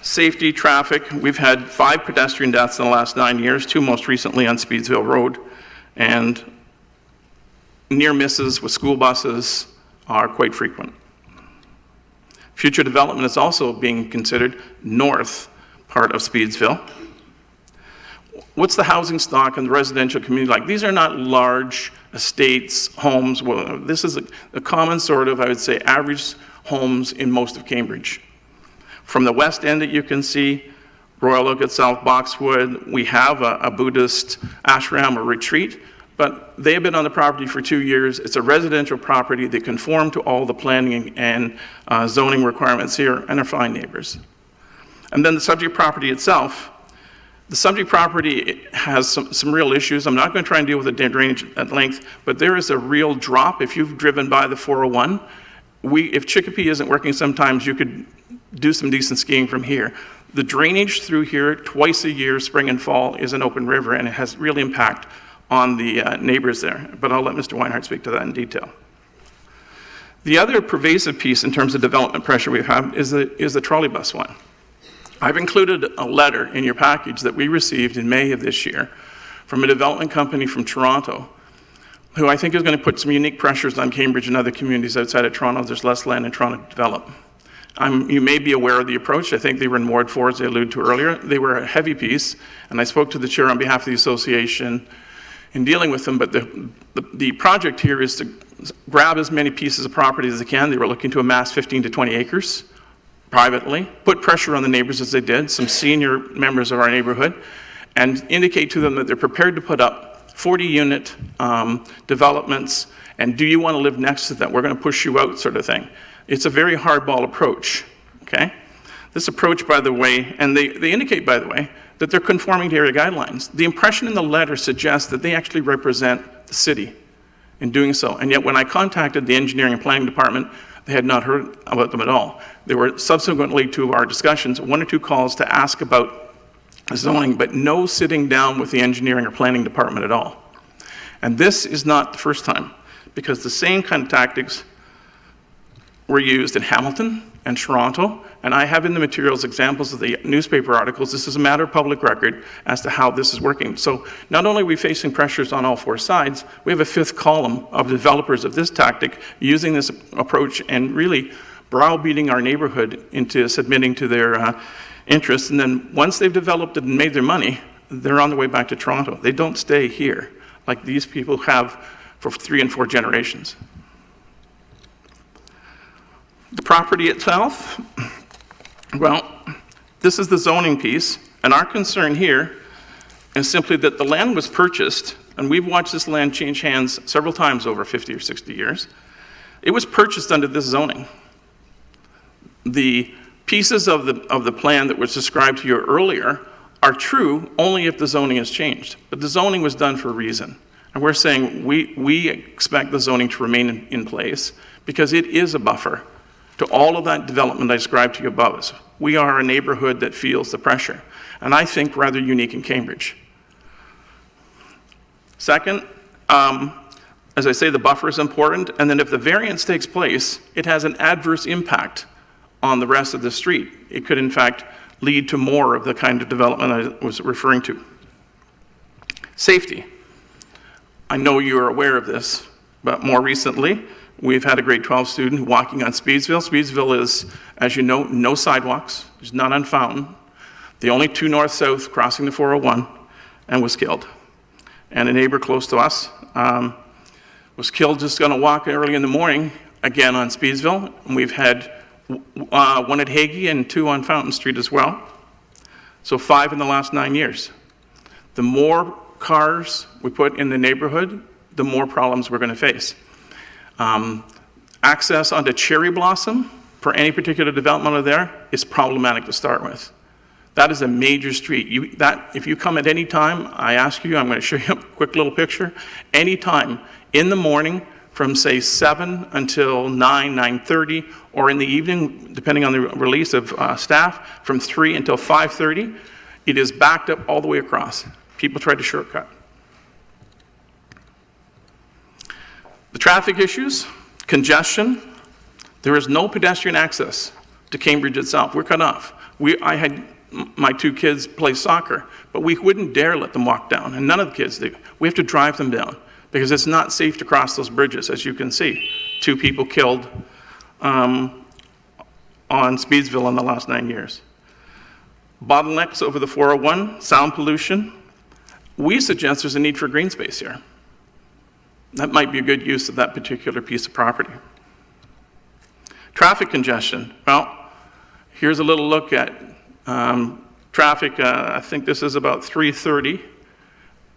safety, traffic, we've had 5 pedestrian deaths in the last 9 years, 2 most recently on Speedsville Road, and near misses with school buses are quite frequent. Future development is also being considered north part of Speedsville. What's the housing stock in the residential community like? These are not large estates, homes. Well, this is a common sort of, I would say, average homes in most of Cambridge. From the west end that you can see, Royal Oak at South Boxwood, we have a Buddhist ashram or retreat, but they have been on the property for 2 years. It's a residential property. They conform to all the planning and zoning requirements here and are fine neighbors. And then the subject property itself, The subject property has some real issues. I'm not going to try and deal with the drainage at length, but there is a real drop. If you've driven by the 401, if Chicopee isn't working, sometimes you could do some decent skiing from here. The drainage through here twice a year, spring and fall, is an open river, and it has real impact on the neighbors there. But I'll let Mr. Reinhardt speak to that in detail. The other pervasive piece in terms of development pressure we have is the trolley bus one. I've included a letter in your package that we received in May of this year from a development company from Toronto, who I think is going to put some unique pressures on Cambridge and other communities outside of Toronto. There's less land in Toronto to develop. You may be aware of the approach. I think they were in Ward 4, as I alluded to earlier. They were a heavy piece, and I spoke to the chair on behalf of the association in dealing with them, but the project here is to grab as many pieces of property as they can. They were looking to amass 15 to 20 acres privately, put pressure on the neighbors as they did, some senior members of our neighborhood, and indicate to them that they're prepared to put up 40-unit developments, and do you want to live next to them? We're going to push you out, sort of thing. It's a very hardball approach, okay? This approach, by the way, and they indicate, by the way, that they're conforming to area guidelines. The impression in the letter suggests that they actually represent the city in doing so, and yet when I contacted the engineering and planning department, they had not heard about them at all. There were subsequently to our discussions, 1 or 2 calls to ask about zoning, but no sitting down with the engineering or planning department at all. And this is not the first time, because the same kind of tactics were used in Hamilton and Toronto, and I have in the materials examples of the newspaper articles. This is a matter of public record as to how this is working. So not only are we facing pressures on all 4 sides, we have a 5th column of developers of this tactic using this approach and really browbeating our neighborhood into submitting to their interests. And then once they've developed it and made their money, they're on their way back to Toronto. They don't stay here like these people have for 3 and 4 generations. The property itself, well, this is the zoning piece, and our concern here is simply that the land was purchased, and we've watched this land change hands several times over 50 or 60 years. It was purchased under this zoning. The pieces of the plan that was described to you earlier are true only if the zoning has changed, but the zoning was done for a reason. And we're saying we expect the zoning to remain in place because it is a buffer to all of that development I described to you above us. We are a neighborhood that feels the pressure, and I think rather unique in Cambridge. Second, as I say, the buffer is important, and then if the variance takes place, it has an adverse impact on the rest of the street. It could, in fact, lead to more of the kind of development I was referring to. Safety. I know you're aware of this, but more recently, we've had a grade 12 student walking on Speedsville. Speedsville is, as you know, no sidewalks. There's none on Fountain. The only 2 north-south crossing the 401, and was killed. And a neighbor close to us was killed just going to walk early in the morning, again on Speedsville. And we've had 1 at Hagee and 2 on Fountain Street as well. So 5 in the last 9 years. The more cars we put in the neighborhood, the more problems we're going to face. Access onto Cherry Blossom for any particular development over there is problematic to start with. That is a major street. If you come at any time, I ask you, I'm going to show you a quick little picture, any time in the morning from say 7 until 9, 9:30, or in the evening, depending on the release of staff, from 3 until 5:30, it is backed up all the way across. People try to shortcut. The traffic issues, congestion, there is no pedestrian access to Cambridge itself. We're cut off. I had my 2 kids play soccer, but we wouldn't dare let them walk down, and none of the kids do. We have to drive them down because it's not safe to cross those bridges, as you can see. 2 people killed on Speedsville in the last 9 years. Bottlenecks over the 401, sound pollution. We suggest there's a need for green space here. That might be a good use of that particular piece of property. Traffic congestion. Well, here's a little look at traffic. I think this is about 3:30,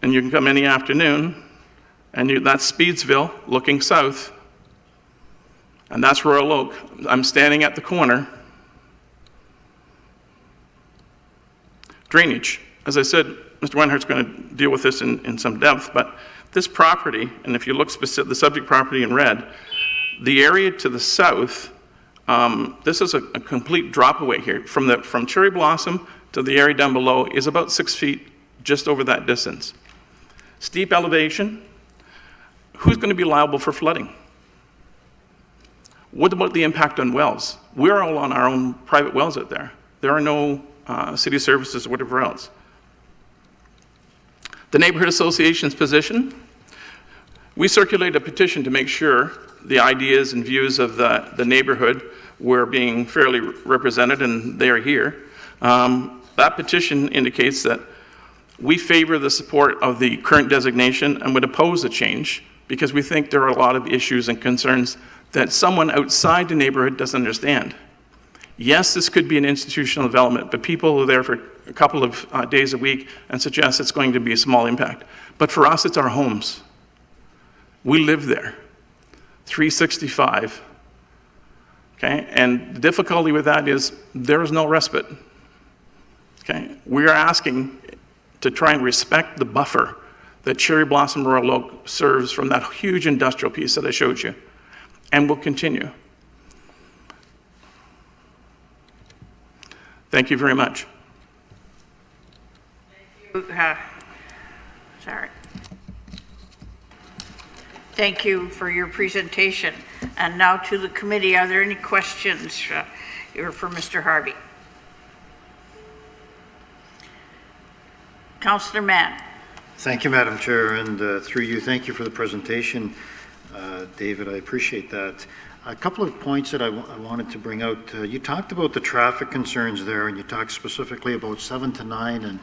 and you can come any afternoon, and that's Speedsville looking south, and that's Royal Oak. I'm standing at the corner. Drainage. as I said, Mr. Reinhardt's going to deal with this in some depth, but this property, and if you look specific, the subject property in red, the area to the south, this is a complete drop away here. From Cherry Blossom to the area down below is about 6 feet, just over that distance. Steep elevation. Who's going to be liable for flooding? What about the impact on wells? We're all on our own private wells out there. There are no city services or whatever else. The neighborhood association's position, we circulated a petition to make sure the ideas and views of the neighborhood were being fairly represented, and they are here. That petition indicates that we favor the support of the current designation and would oppose a change because we think there are a lot of issues and concerns that someone outside the neighborhood doesn't understand. Yes, this could be an institutional development, but people are there for a couple of days a week and suggest it's going to be a small impact. But for us, it's our homes. We live there, 365. Okay, and the difficulty with that is there is no respite. Okay, we are asking to try and respect the buffer that Cherry Blossom Royal Oak serves from that huge industrial piece that I showed you, and will continue. Thank you very much. Sorry. Thank you for your presentation. And now to the committee, are there any questions here for Mr. Harvey? Councillor Mann. Thank you, Madam Chair, and through you, thank you for the presentation, David. I appreciate that. A couple of points that I wanted to bring out. You talked about the traffic concerns there, and you talked specifically about 7 to 9 and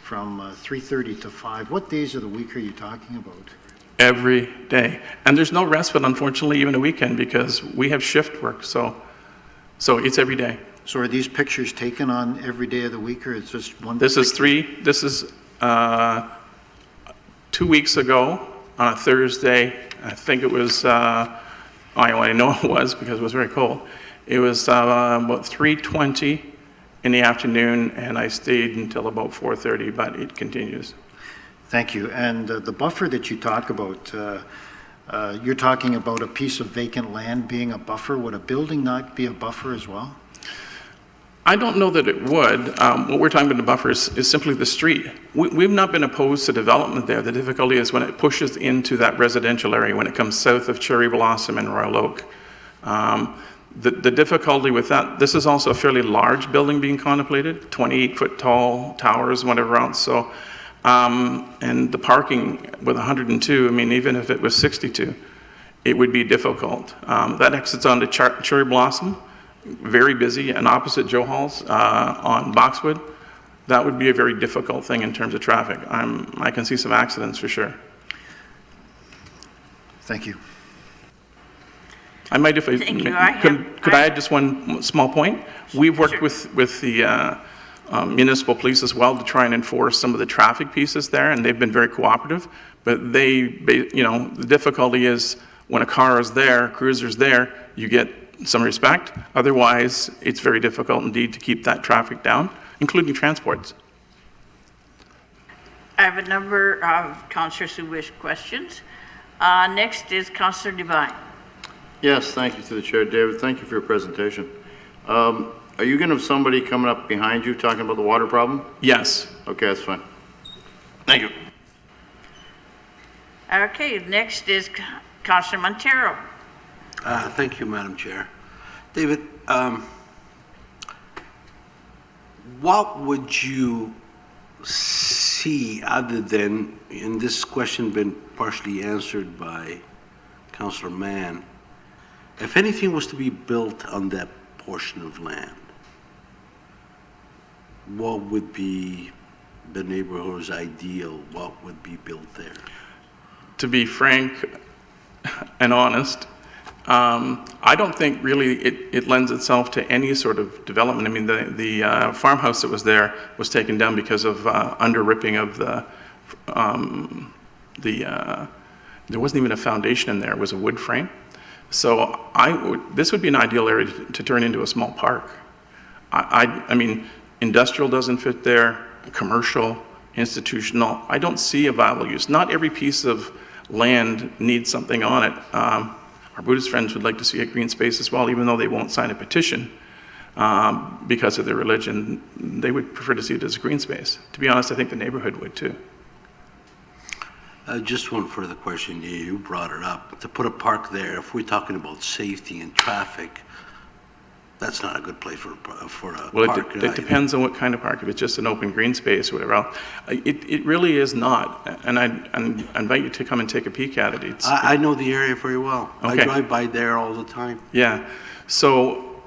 from 3:30 to 5. What days of the week are you talking about? Every day. And there's no respite, unfortunately, even a weekend, because we have shift work, so it's every day. So are these pictures taken on every day of the week, or it's just one? This is 2 weeks ago on a Thursday. I think it was, I know it was because it was very cold. It was about 3:20 in the afternoon, and I stayed until about 4:30, but it continues. Thank you. And the buffer that you talk about, you're talking about a piece of vacant land being a buffer. Would a building not be a buffer as well? I don't know that it would. What we're talking about the buffer is simply the street. We've not been opposed to development there. The difficulty is when it pushes into that residential area, when it comes south of Cherry Blossom and Royal Oak. The difficulty with that, this is also a fairly large building being contemplated, 28-foot tall towers, whatever else. So, and the parking with 102, I mean, even if it was 62, it would be difficult. That exits onto Cherry Blossom. Very busy, and opposite Joe Hall's on Boxwood, that would be a very difficult thing in terms of traffic. I can see some accidents for sure. Thank you. I might, if I Thank you. could I add just one small point? We've worked with the municipal police as well to try and enforce some of the traffic pieces there, and they've been very cooperative. But the difficulty is when a car is there, a cruiser's there, you get some respect. Otherwise, it's very difficult indeed to keep that traffic down, including transports. I have a number of councillors who wish questions. Next is Councillor Devine. Yes, thank you to the chair. David, thank you for your presentation. Are you going to have somebody coming up behind you talking about the water problem? Yes. Okay, that's fine. Thank you. Okay, next is Councillor Montero. Thank you, Madam Chair. David, what would you see other than, and this question been partially answered by Councillor Mann, if anything was to be built on that portion of land, what would be the neighborhood's ideal? What would be built there? To be frank and honest, I don't think really it lends itself to any sort of development. I mean, the farmhouse that was there was taken down because of under-ripping of there wasn't even a foundation in there. It was a wood frame. So this would be an ideal area to turn into a small park. I mean, industrial doesn't fit there, commercial. institutional. I don't see a viable use. Not every piece of land needs something on it. Our Buddhist friends would like to see a green space as well, even though they won't sign a petition because of their religion. They would prefer to see it as a green space. To be honest, I think the neighborhood would too. Just one further question. You brought it up. To put a park there, if we're talking about safety and traffic, that's not a good place for a Well, park. it depends on what kind of park. If it's just an open green space or whatever else. It really is not. And I invite you to come and take a peek at it. I know the area very well. Okay. I drive by there all the time. Yeah. So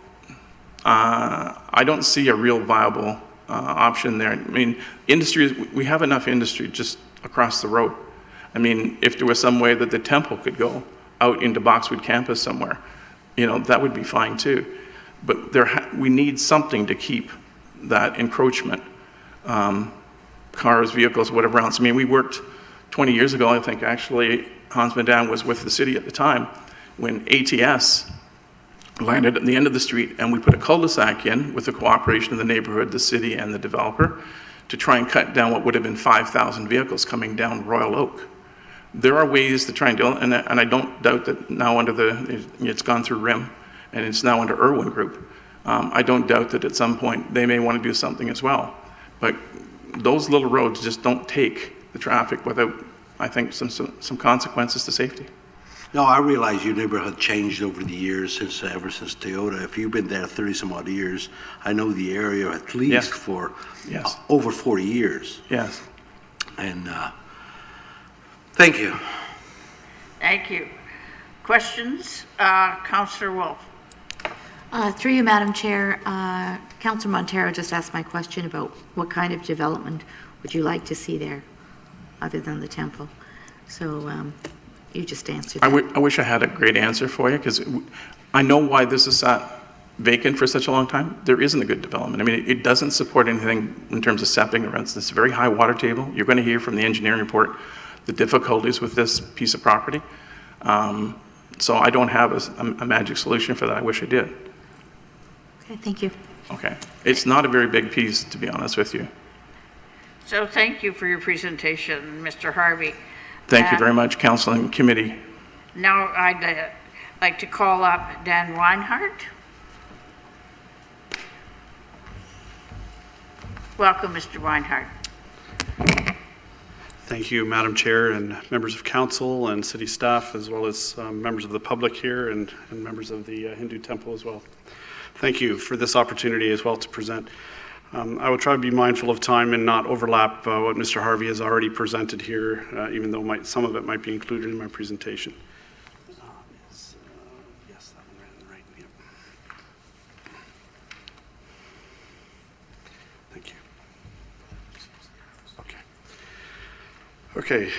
I don't see a real viable option there. I mean, industry, we have enough industry just across the road. I mean, if there was some way that the temple could go out into Boxwood campus somewhere, that would be fine too. But we need something to keep that encroachment. Cars, vehicles, whatever else. I mean, we worked 20 years ago, I think actually, Hans Madame was with the city at the time, when ATS landed at the end of the street, and we put a cul-de-sac in with the cooperation of the neighborhood, the city, and the developer to try and cut down what would have been 5,000 vehicles coming down Royal Oak. There are ways to try and do it, and I don't doubt that now it's gone through RIM, and it's now under Irwin Group. I don't doubt that at some point they may want to do something as well. But those little roads just don't take the traffic without, I think, some consequences to safety. No, I realize your neighborhood changed over the years ever since Toyota. If you've been there 30 some odd years, I know the area at least for over 40 years. Yes. And thank you. Thank you. Questions? Councillor Wolf. Through you, Madam Chair, Councillor Montero just asked my question about what kind of development would you like to see there, other than the temple. So you just answered that. I wish I had a great answer for you, because I know why this is sat vacant for such a long time. There isn't a good development. I mean, it doesn't support anything in terms of septic or rents. It's a very high water table. You're going to hear from the engineering report the difficulties with this piece of property. So I don't have a magic solution for that. I wish I did. Okay, thank you. Okay. It's not a very big piece, to be honest with you. So thank you for your presentation, Mr. Harvey. Thank you very much, Council and Committee. Now I'd like to call up Dan Reinhardt. Welcome, Mr. Reinhardt. Thank you, Madam Chair, and members of council and city staff, as well as members of the public here and members of the Hindu temple as well. Thank you for this opportunity as well to present. I will try to be mindful of time and not overlap what Mr. Harvey has already presented here, even though some of it might be included in my presentation. Yes, that one right. Yep. Thank you. Okay.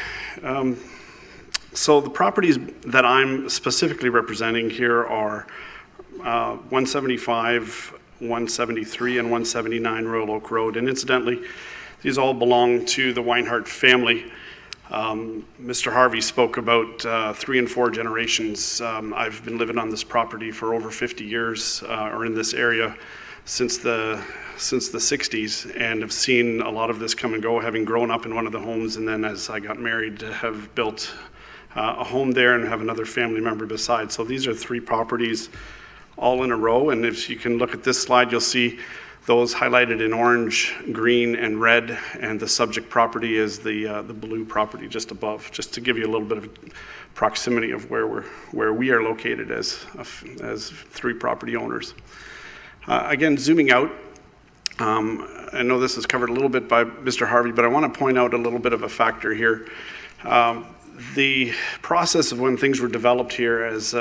So the properties that I'm specifically representing here are 175, 173, and 179 Royal Oak Road. And incidentally, these all belong to the Reinhardt family. Mr. Harvey spoke about 3 and 4 generations. I've been living on this property for over 50 years, or in this area since the 60s, and have seen a lot of this come and go, having grown up in one of the homes, and then as I got married, have built a home there and have another family member beside. So these are 3 properties all in a row, and if you can look at this slide, you'll see those highlighted in orange, green, and red, and the subject property is the blue property just above, just to give you a little bit of proximity of where we are located as 3 property owners. Again, zooming out, I know this is covered a little bit by Mr. Harvey, but I want to point out a little bit of a factor here. The process of when things were developed here as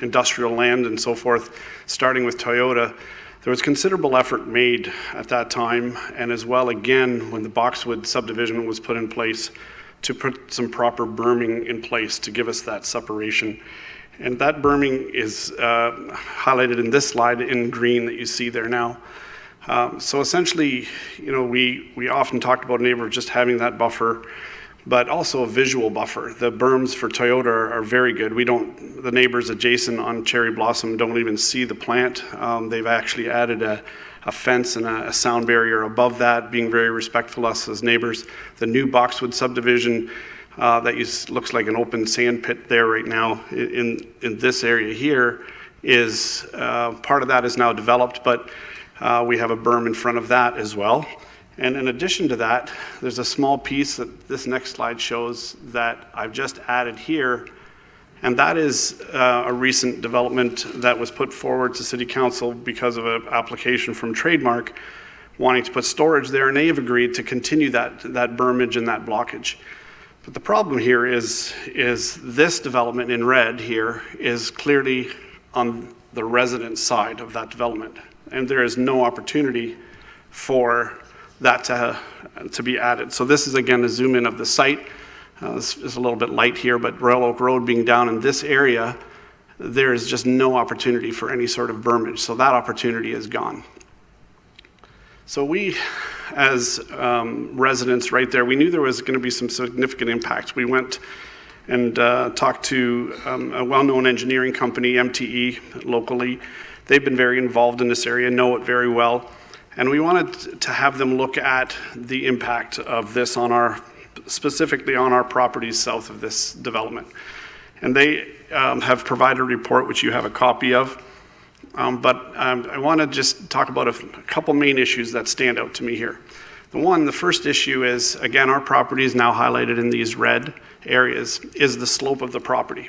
industrial land and so forth, starting with Toyota, there was considerable effort made at that time, and as well again when the Boxwood Subdivision was put in place, to put some proper berming in place to give us that separation. And that berming is highlighted in this slide in green that you see there now. So essentially, we often talked about a neighborhood just having that buffer, but also a visual buffer. The berms for Toyota are very good. The neighbors adjacent on Cherry Blossom don't even see the plant. They've actually added a fence and a sound barrier above that, being very respectful of us as neighbors. The new Boxwood Subdivision looks like an open sand pit there right now in this area here is, part of that is now developed, but we have a berm in front of that as well. And in addition to that, there's a small piece that this next slide shows that I've just added here, and that is a recent development that was put forward to City Council because of an application from Trademark wanting to put storage there, and they have agreed to continue that bermage and that blockage. But the problem here is this development in red here is clearly on the resident side of that development, and there is no opportunity for that to be added. So this is again a zoom in of the site. This is a little bit light here, but Royal Oak Road being down in this area, there is just no opportunity for any sort of bermage. So that opportunity is gone. So we, as residents right there, we knew there was going to be some significant impacts. We went and talked to a well-known engineering company, MTE, locally. They've been very involved in this area, know it very well. And we wanted to have them look at the impact of this on specifically on our properties south of this development. And they have provided a report, which you have a copy of. But I want to just talk about a couple main issues that stand out to me here. The first issue is, again, our property is now highlighted in these red areas, is the slope of the property.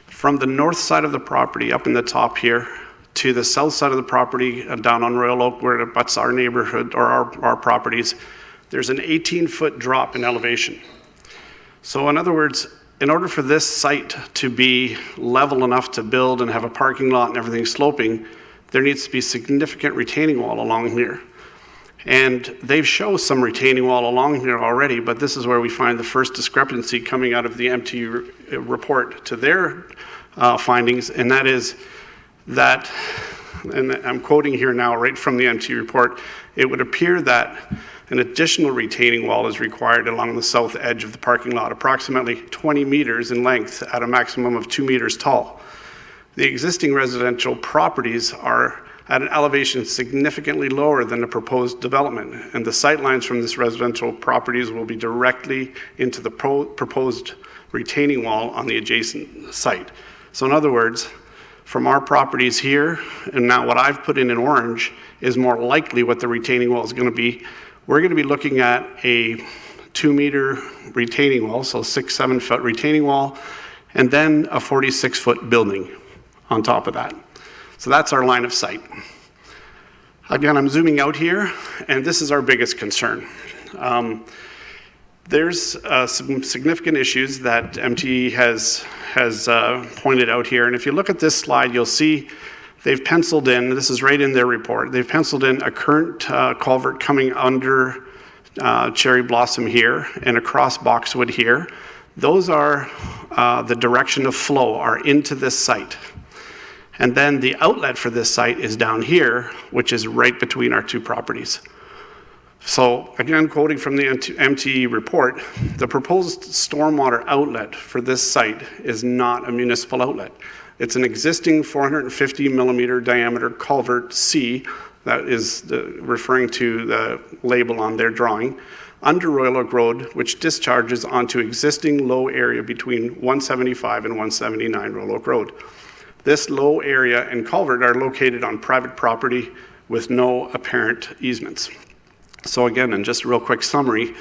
From the north side of the property up in the top here to the south side of the property down on Royal Oak where it butts our neighborhood or our properties, there's an 18-foot drop in elevation. So in other words, in order for this site to be level enough to build and have a parking lot and everything sloping, there needs to be significant retaining wall along here. And they've shown some retaining wall along here already, but this is where we find the first discrepancy coming out of the MT report to their findings, and that is that, and I'm quoting here now right from the MT report, it would appear that an additional retaining wall is required along the south edge of the parking lot, approximately 20 meters in length at a maximum of 2 meters tall. The existing residential properties are at an elevation significantly lower than the proposed development, and the sight lines from this residential properties will be directly into the proposed retaining wall on the adjacent site. So in other words, from our properties here, and now what I've put in orange is more likely what the retaining wall is going to be. We're going to be looking at a 2-meter retaining wall, so 6-7 foot retaining wall, and then a 46-foot building on top of that. So that's our line of sight. Again, I'm zooming out here, and this is our biggest concern. There's some significant issues that MTE has pointed out here, and if you look at this slide, you'll see they've penciled in, this is right in their report, they've penciled in a current culvert coming under Cherry Blossom here and across Boxwood here. Those are the direction of flow are into this site. And then the outlet for this site is down here, which is right between our two properties. So again, quoting from the MTE report, the proposed stormwater outlet for this site is not a municipal outlet. It's an existing 450 millimeter diameter culvert C, that is referring to the label on their drawing, under Royal Oak Road, which discharges onto existing low area between 175 and 179 Royal Oak Road. This low area and culvert are located on private property with no apparent easements. So again, in just a real quick summary,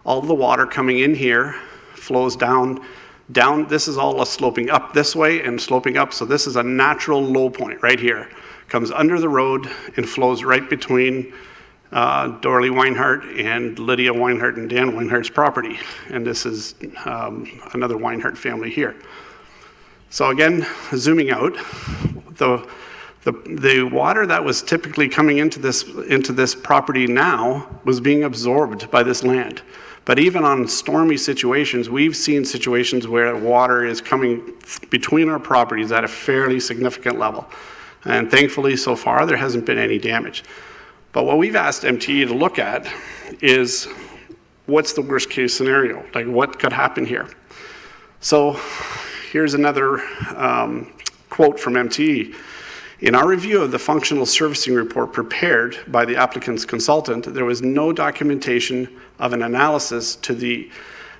all the water coming in here flows down, this is all sloping up this way and sloping up, so this is a natural low point right here. Comes under the road and flows right between Dorley Reinhardt and Lydia Reinhardt and Dan Reinhardt's property. And this is another Reinhardt family here. So again, zooming out, the water that was typically coming into this property now was being absorbed by this land. But even on stormy situations, we've seen situations where water is coming between our properties at a fairly significant level. And thankfully, so far, there hasn't been any damage. But what we've asked MTE to look at is, what's the worst case scenario? Like, what could happen here? So here's another quote from MTE. In our review of the functional servicing report prepared by the applicant's consultant, there was no documentation of an analysis to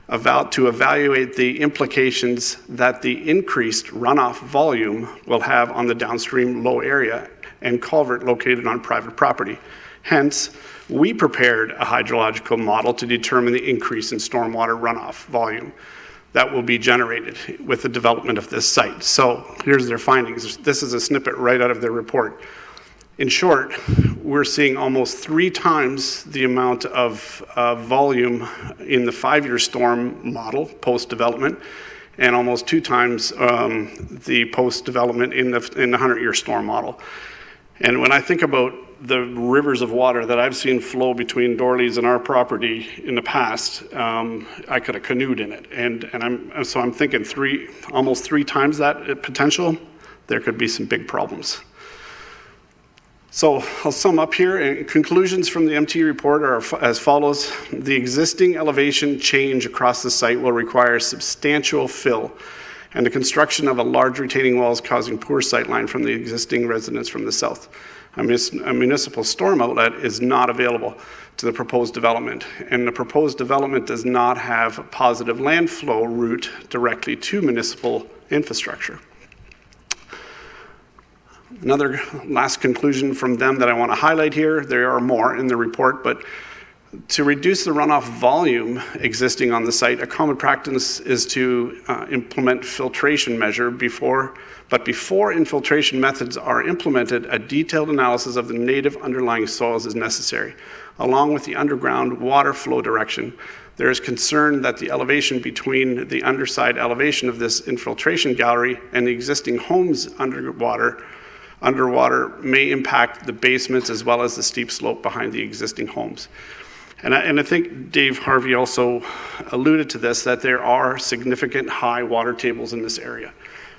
evaluate the implications that the increased runoff volume will have on the downstream low area and culvert located on private property. Hence, we prepared a hydrological model to determine the increase in stormwater runoff volume that will be generated with the development of this site. So here's their findings. This is a snippet right out of their report. In short, we're seeing almost 3 times the amount of volume in the 5-year storm model post-development, and almost 2 times the post-development in the 100-year storm model. And when I think about the rivers of water that I've seen flow between Dorley's and our property in the past, I could have canoed in it. And I'm thinking almost 3 times that potential, there could be some big problems. So I'll sum up here, and conclusions from the MT report are as follows. The existing elevation change across the site will require substantial fill, and the construction of a large retaining wall is causing poor sightline from the existing residents from the south. A municipal storm outlet is not available to the proposed development, and the proposed development does not have a positive land flow route directly to municipal infrastructure. Another last conclusion from them that I want to highlight here, there are more in the report, but to reduce the runoff volume existing on the site, a common practice is to implement filtration measure before infiltration methods are implemented, a detailed analysis of the native underlying soils is necessary. Along with the underground water flow direction, there is concern that the elevation between the underside elevation of this infiltration gallery and the existing homes underwater may impact the basements as well as the steep slope behind the existing homes. And I think Dave Harvey also alluded to this, that there are significant high water tables in this area.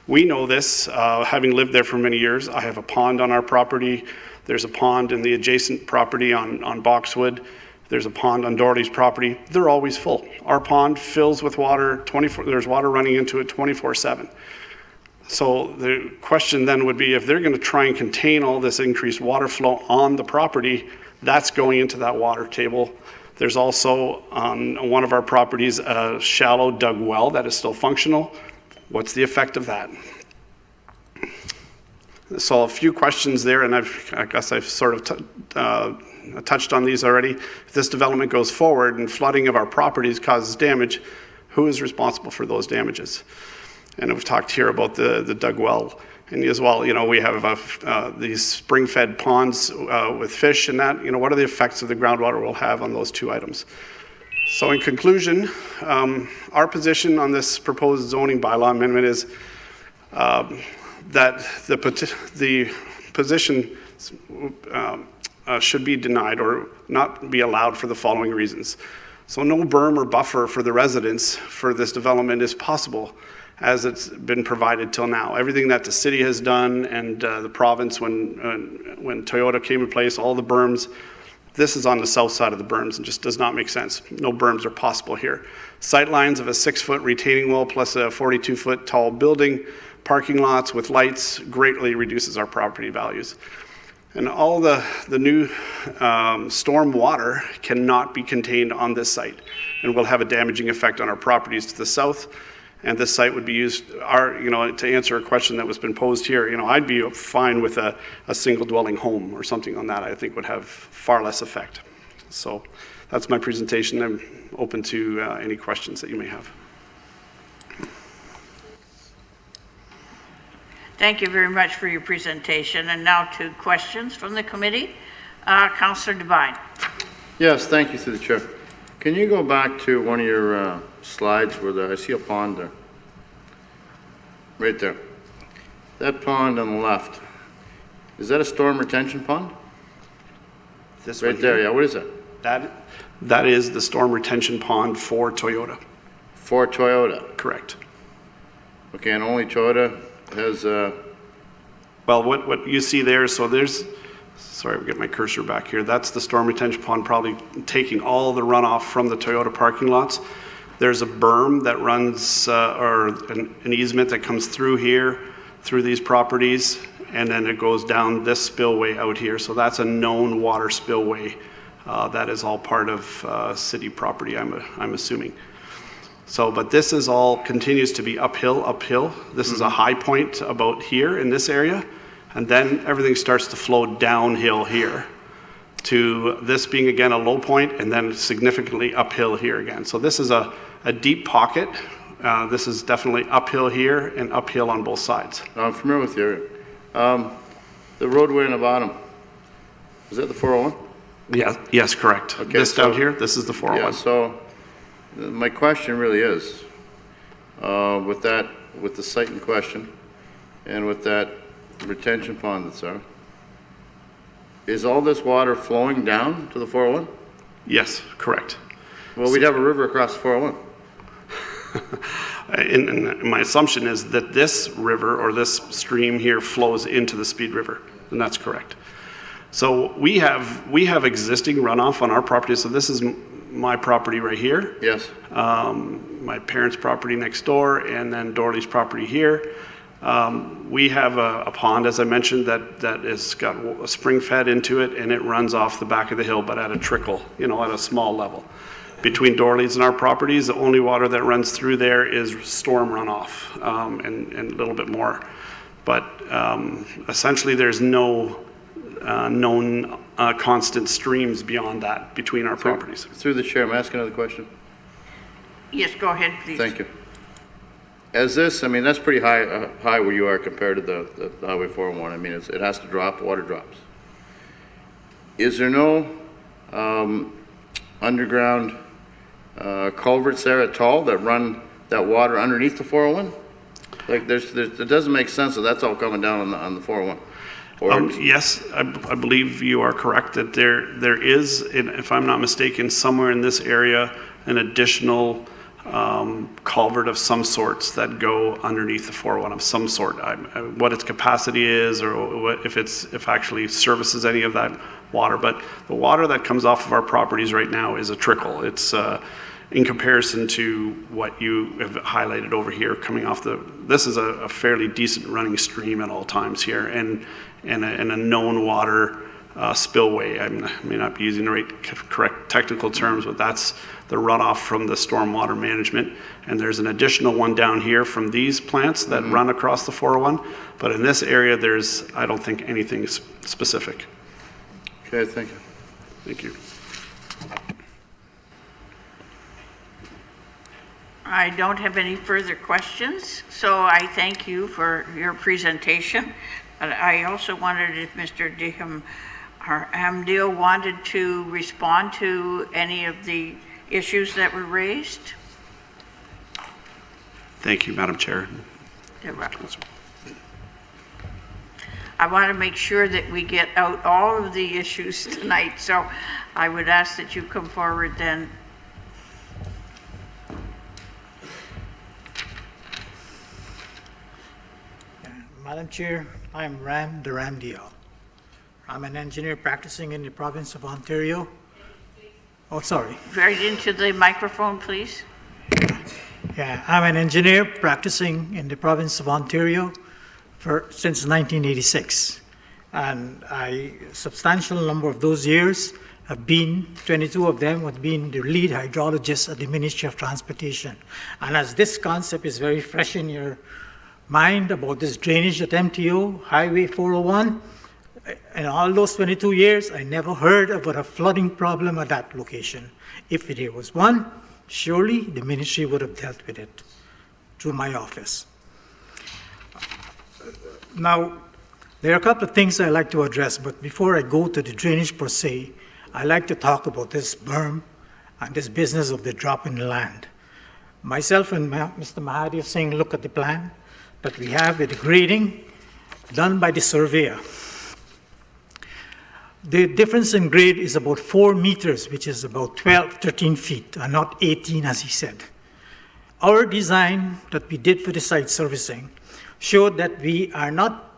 We know this, having lived there for many years. I have a pond on our property. There's a pond in the adjacent property on Boxwood. There's a pond on Doherty's property. They're always full. Our pond fills with water, there's water running into it 24/7. So the question then would be, if they're going to try and contain all this increased water flow on the property, that's going into that water table. There's also on one of our properties a shallow dug well that is still functional. What's the effect of that? So a few questions there, and I guess I've sort of touched on these already. If this development goes forward and flooding of our properties causes damage, who is responsible for those damages? And we've talked here about the dug well. And as well, we have these spring-fed ponds with fish and that. What are the effects of the groundwater will have on those 2 items? So in conclusion, our position on this proposed zoning bylaw amendment is that the position should be denied or not be allowed for the following reasons. So no berm or buffer for the residents for this development is possible as it's been provided till now. Everything that the city has done and the province when Toyota came in place, all the berms, this is on the south side of the berms and just does not make sense. No berms are possible here. Sightlines of a 6-foot retaining wall plus a 42-foot tall building, parking lots with lights greatly reduces our property values. And all the new storm water cannot be contained on this site and will have a damaging effect on our properties to the south. And this site would be used, to answer a question that was been posed here, I'd be fine with a single dwelling home or something on that. I think would have far less effect. So that's my presentation. I'm open to any questions that you may have. Thank you very much for your presentation. And now to questions from the committee. Councillor Devine. Yes, thank you, through the chair. Can you go back to one of your slides where I see a pond there? Right there. That pond on the left, is that a storm retention pond? This right there, yeah, what is it? That is the storm retention pond for Toyota. For Toyota? Correct. Okay, and only Toyota has Well, what you see there, so there's, sorry, we'll get my cursor back here. That's the storm retention pond, probably taking all the runoff from the Toyota parking lots. There's a berm that runs, or an easement that comes through here, through these properties, and then it goes down this spillway out here. So that's a known water spillway. That is all part of city property, I'm assuming. So, but this is all continues to be uphill. This is a high point about here in this area, and then everything starts to flow downhill here to this being again a low point, and then significantly uphill here again. So this is a deep pocket. This is definitely uphill here and uphill on both sides. I'm familiar with the area. The roadway in the bottom, is that the 401? Yeah, yes, correct. Okay, this down here, this is the 401. Yeah, so my question really is, with the site in question and with that retention pond that's there, is all this water flowing down to the 401? Yes, correct. Well, we'd have a river across the 401. And my assumption is that this river or this stream here flows into the Speed River, and that's correct. So we have existing runoff on our property. So this is my property right here. Yes. My parents' property next door, and then Dorley's property here. We have a pond, as I mentioned, that has got a spring fed into it, and it runs off the back of the hill, but at a trickle, at a small level. Between Dorley's and our properties, the only water that runs through there is storm runoff, and a little bit more. But essentially, there's no known constant streams beyond that between our properties. Through the chair, may I ask another question? Yes, go ahead, please. Thank you. As this, I mean, that's pretty high where you are compared to the Highway 401. I mean, it has to drop, water drops. Is there no underground culverts there at all that run that water underneath the 401? Like, it doesn't make sense that that's all coming down on the 401. Yes, I believe you are correct that there is, if I'm not mistaken, somewhere in this area, an additional culvert of some sorts that go underneath the 401 of some sort. What its capacity is, or if actually services any of that water. But the water that comes off of our properties right now is a trickle. It's in comparison to what you have highlighted over here coming off this is a fairly decent running stream at all times here, and a known water spillway. I may not be using the correct technical terms, but that's the runoff from the stormwater management. And there's an additional one down here from these plants that run across the 401. But in this area, I don't think anything specific. Okay, thank you. Thank you. I don't have any further questions, so I thank you for your presentation. But I also wondered if Mr. Hamdil wanted to respond to any of the issues that were raised. Thank you, Madam Chair. You're welcome. I want to make sure that we get out all of the issues tonight, so I would ask that you come forward then. Madam Chair, I am Ram Dharamdiyal. I'm an engineer practicing in the province of Ontario. Oh, sorry. Right into the microphone, please. Yeah, I'm an engineer practicing in the province of Ontario since 1986. And a substantial number of those years have been, 22 of them have been the lead hydrologist at the Ministry of Transportation. And as this concept is very fresh in your mind about this drainage at MTO, Highway 401, in all those 22 years, I never heard about a flooding problem at that location. If there was one, surely the ministry would have dealt with it through my office. Now, there are a couple of things I'd like to address, but before I go to the drainage per se, I'd like to talk about this berm and this business of the drop in the land. Myself and Mr. Mahadi are saying, look at the plan that we have with the grading done by the surveyor. The difference in grade is about 4 meters, which is about 13 feet, and not 18, as he said. Our design that we did for the site servicing showed that we are not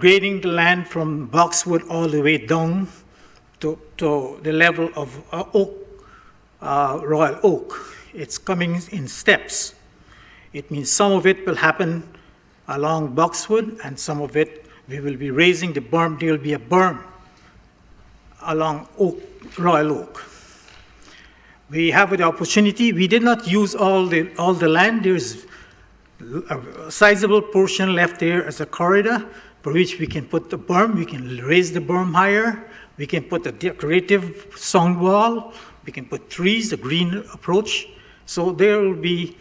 grading the land from Boxwood all the way down to the level of Royal Oak. It's coming in steps. It means some of it will happen along Boxwood, and some of it, we will be raising the berm. There will be a berm along Royal Oak. We have the opportunity. We did not use all the land. There's a sizable portion left there as a corridor for which we can put the berm. We can raise the berm higher. We can put a decorative sound wall. We can put trees, a green approach. So there will be,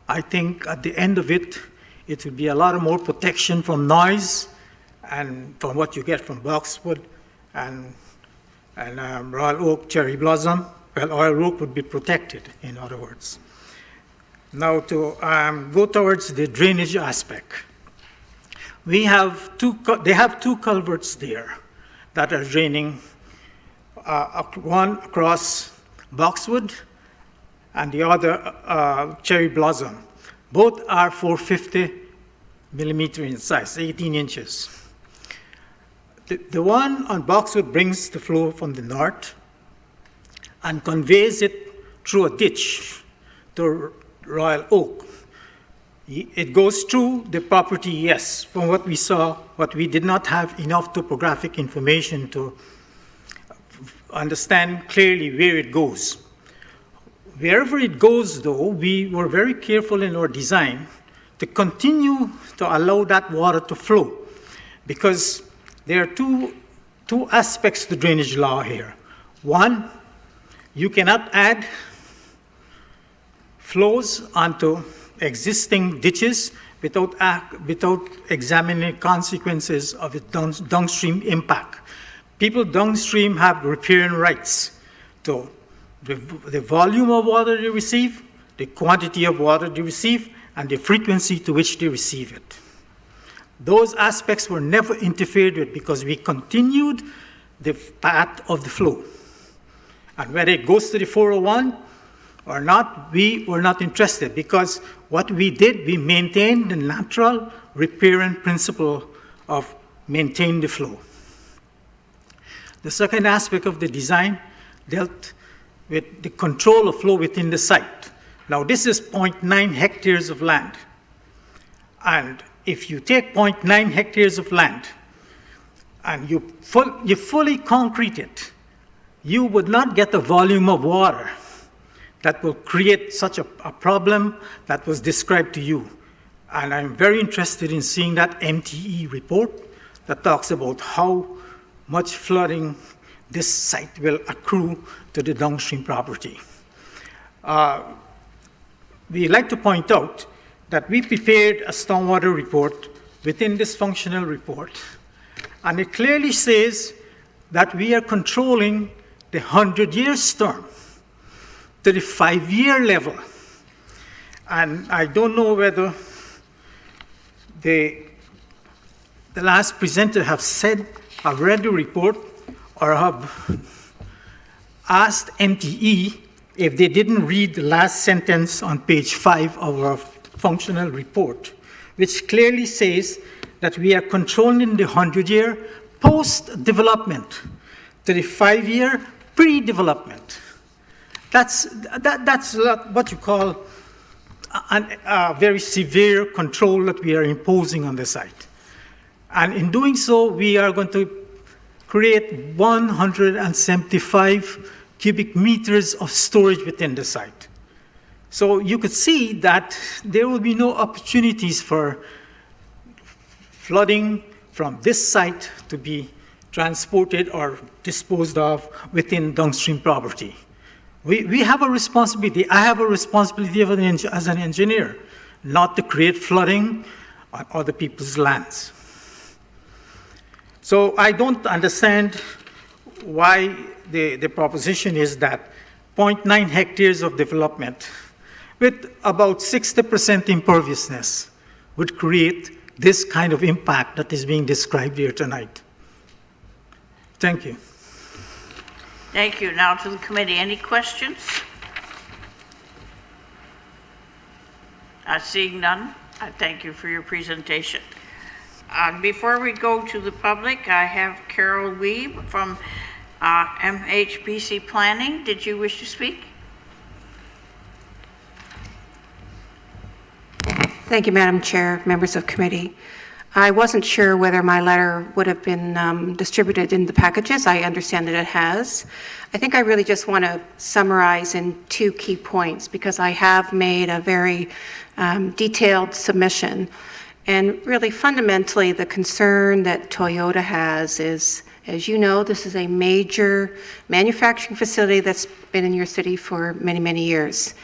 I think, at the end of it, it will be a lot more protection from noise and from what you get from Boxwood and Royal Oak, cherry blossom. Well, Royal Oak would be protected, in other words. Now to go towards the drainage aspect. They have two culverts there that are draining, one across Boxwood and the other cherry blossom. Both are 450 millimeter in size, 18 inches. The one on Boxwood brings the flow from the north and conveys it through a ditch to Royal Oak. It goes through the property, yes. From what we saw, but we did not have enough topographic information to understand clearly where it goes. Wherever it goes, though, we were very careful in our design to continue to allow that water to flow, because there are two aspects to drainage law here. One, you cannot add flows onto existing ditches without examining consequences of its downstream impact. People downstream have riparian rights to the volume of water they receive, the quantity of water they receive, and the frequency to which they receive it. Those aspects were never interfered with because we continued the path of the flow. And whether it goes to the 401 or not, we were not interested, because what we did, we maintained the natural riparian principle of maintaining the flow. The second aspect of the design dealt with the control of flow within the site. Now, this is 0.9 hectares of land. And if you take 0.9 hectares of land and you fully concrete it, you would not get the volume of water that will create such a problem that was described to you. And I'm very interested in seeing that MTE report that talks about how much flooding this site will accrue to the downstream property. We like to point out that we prepared a stormwater report within this functional report, and it clearly says that we are controlling the 100-year storm to the 5-year level. And I don't know whether the last presenter have read the report or have asked MTE if they didn't read the last sentence on page 5 of our functional report, which clearly says that we are controlling the 100-year post-development to the 5-year pre-development. That's what you call a very severe control that we are imposing on the site. And in doing so, we are going to create 175 cubic meters of storage within the site. So you could see that there will be no opportunities for flooding from this site to be transported or disposed of within downstream property. We have a responsibility. I have a responsibility as an engineer, not to create flooding on other people's lands. So I don't understand why the proposition is that 0.9 hectares of development with about 60% imperviousness would create this kind of impact that is being described here tonight. Thank you. Thank you. Now to the committee. Any questions? Seeing none, I thank you for your presentation. Before we go to the public, I have Carol Weeb from MHBC Planning. Did you wish to speak? Thank you, Madam Chair, members of committee. I wasn't sure whether my letter would have been distributed in the packages. I understand that it has. I think I really just want to summarize in 2 key points because I have made a very detailed submission. And really fundamentally, the concern that Toyota has is, as you know, this is a major manufacturing facility that's been in your city for many, many years.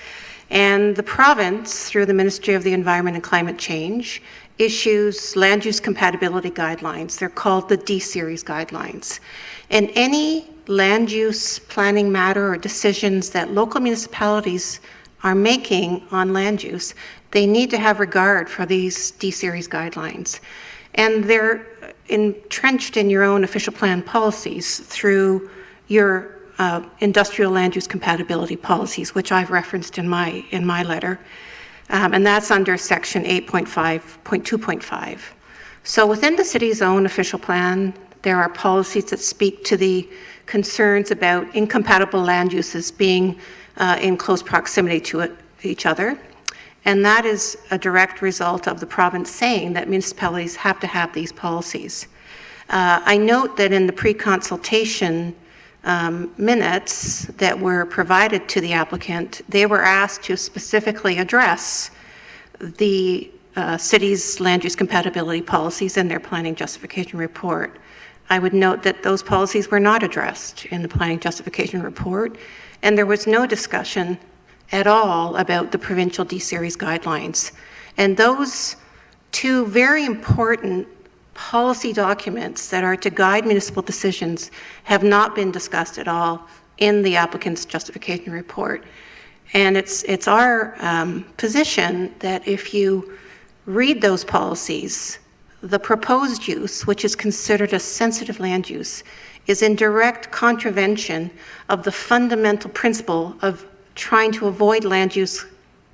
And the province, through the Ministry of the Environment and Climate Change, issues land use compatibility guidelines. They're called the D-Series guidelines. And any land use planning matter or decisions that local municipalities are making on land use, they need to have regard for these D-Series guidelines. And they're entrenched in your own official plan policies through your industrial land use compatibility policies, which I've referenced in my letter. And that's under section 8.5.2.5. So within the city's own official plan, there are policies that speak to the concerns about incompatible land uses being in close proximity to each other. And that is a direct result of the province saying that municipalities have to have these policies. I note that in the pre-consultation minutes that were provided to the applicant, they were asked to specifically address the city's land use compatibility policies in their planning justification report. I would note that those policies were not addressed in the planning justification report, and there was no discussion at all about the provincial D-Series guidelines. And those 2 very important policy documents that are to guide municipal decisions have not been discussed at all in the applicant's justification report. And it's our position that if you read those policies, the proposed use, which is considered a sensitive land use, is in direct contravention of the fundamental principle of trying to avoid land use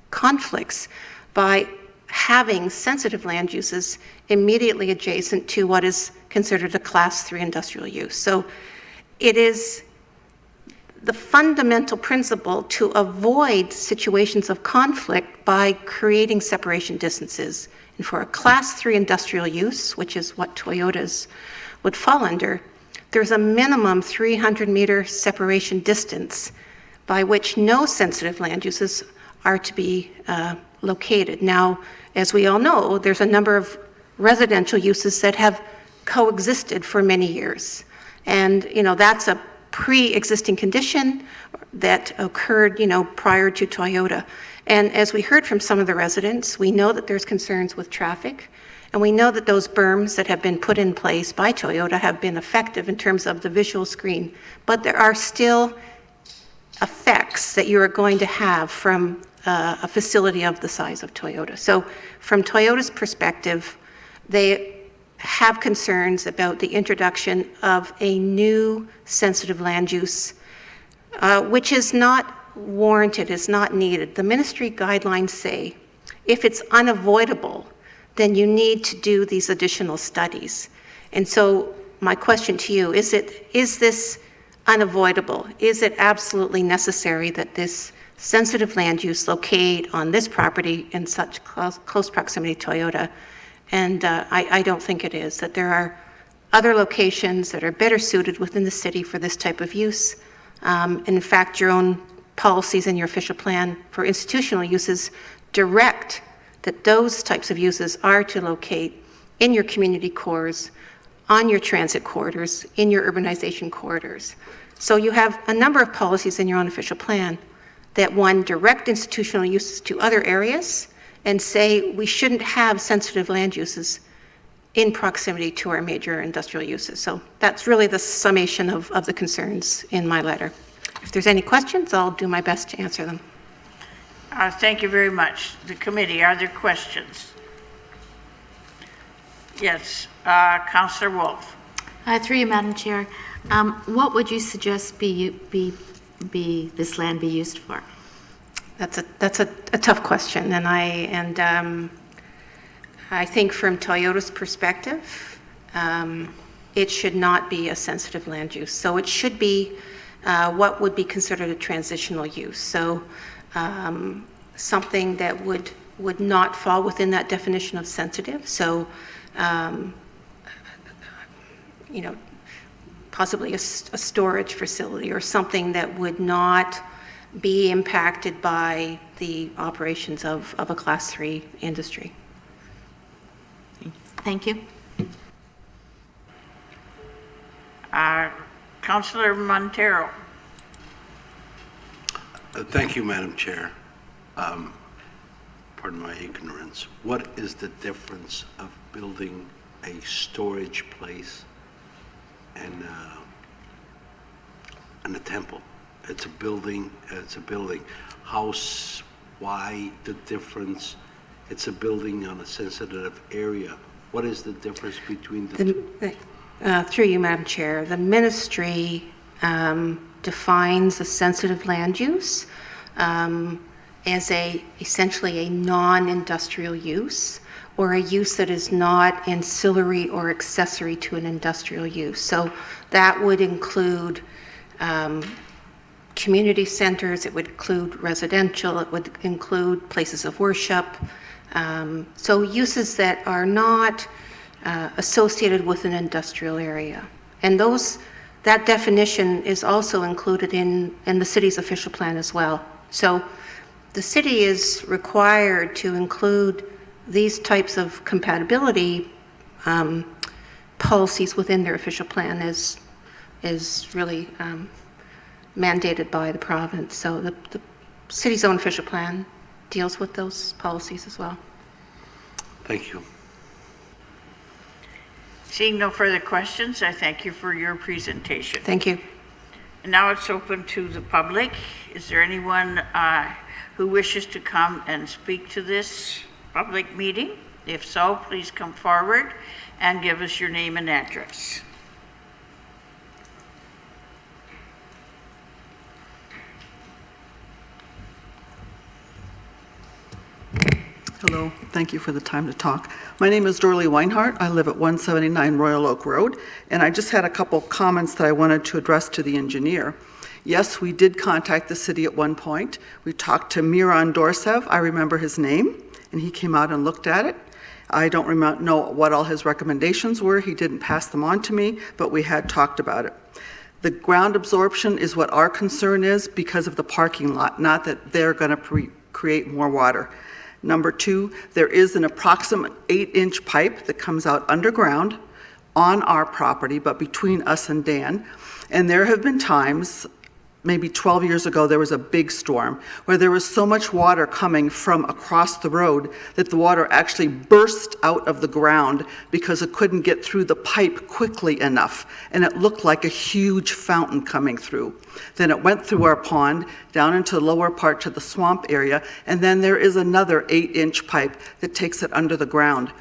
conflicts by having sensitive land uses immediately adjacent to what is considered a Class 3 industrial use. So it is the fundamental principle to avoid situations of conflict by creating separation distances. And for a Class 3 industrial use, which is what Toyota's would fall under, there's a minimum 300-meter separation distance by which no sensitive land uses are to be located. Now, as we all know, there's a number of residential uses that have coexisted for many years. And, that's a pre-existing condition that occurred, prior to Toyota. And as we heard from some of the residents, we know that there's concerns with traffic, and we know that those berms that have been put in place by Toyota have been effective in terms of the visual screen. But there are still effects that you are going to have from a facility of the size of Toyota. So from Toyota's perspective, they have concerns about the introduction of a new sensitive land use, which is not warranted, is not needed. The ministry guidelines say if it's unavoidable, then you need to do these additional studies. And so my question to you, is this unavoidable? Is it absolutely necessary that this sensitive land use locate on this property in such close proximity to Toyota? And I don't think it is, that there are other locations that are better suited within the city for this type of use. In fact, your own policies in your official plan for institutional uses direct that those types of uses are to locate in your community cores, on your transit corridors, in your urbanization corridors. So you have a number of policies in your own official plan that one direct institutional uses to other areas and say we shouldn't have sensitive land uses in proximity to our major industrial uses. So that's really the summation of the concerns in my letter. If there's any questions, I'll do my best to answer them. Thank you very much. The committee, are there questions? Yes, Councillor Wolf. Through you, Madam Chair. What would you suggest this land be used for? That's a tough question, and I think from Toyota's perspective, it should not be a sensitive land use. So it should be what would be considered a transitional use. So something that would would not fall within that definition of sensitive. So, you know, possibly a storage facility or something that would not be impacted by the operations of a Class 3 industry. Thank you. Councillor Montero. Thank you, Madam Chair. Pardon my ignorance. What is the difference of building a storage place and a temple? It's a building. It's a building. House. Why the difference? It's a building on a sensitive area. What is the difference between the two? Through you, Madam Chair, the ministry defines a sensitive land use as essentially a non-industrial use, or a use that is not ancillary or accessory to an industrial use. So that would include community centers, it would include residential, it would include places of worship. So uses that are not associated with an industrial area. And that definition is also included in the city's official plan as well. So the city is required to include these types of compatibility policies within their official plan is really mandated by the province. So the city's own official plan deals with those policies as well. Thank you. Seeing no further questions, I thank you for your presentation. Thank you. And now it's open to the public. Is there anyone who wishes to come and speak to this public meeting? If so, please come forward and give us your name and address. Hello, thank you for the time to talk. My name is Dorley Reinhardt. I live at 179 Royal Oak Road, and I just had a couple comments that I wanted to address to the engineer. Yes, we did contact the city at one point. We talked to Miran Dorsev, I remember his name, and he came out and looked at it. I don't know what all his recommendations were. He didn't pass them on to me, but we had talked about it. The ground absorption is what our concern is because of the parking lot, not that they're going to create more water. Number two, there is an approximate 8-inch pipe that comes out underground on our property, but between us and Dan. And there have been times, maybe 12 years ago, there was a big storm where there was so much water coming from across the road that the water actually burst out of the ground because it couldn't get through the pipe quickly enough. And it looked like a huge fountain coming through. Then it went through our pond, down into the lower part to the swamp area, and then there is another 8-inch pipe that takes it under the ground.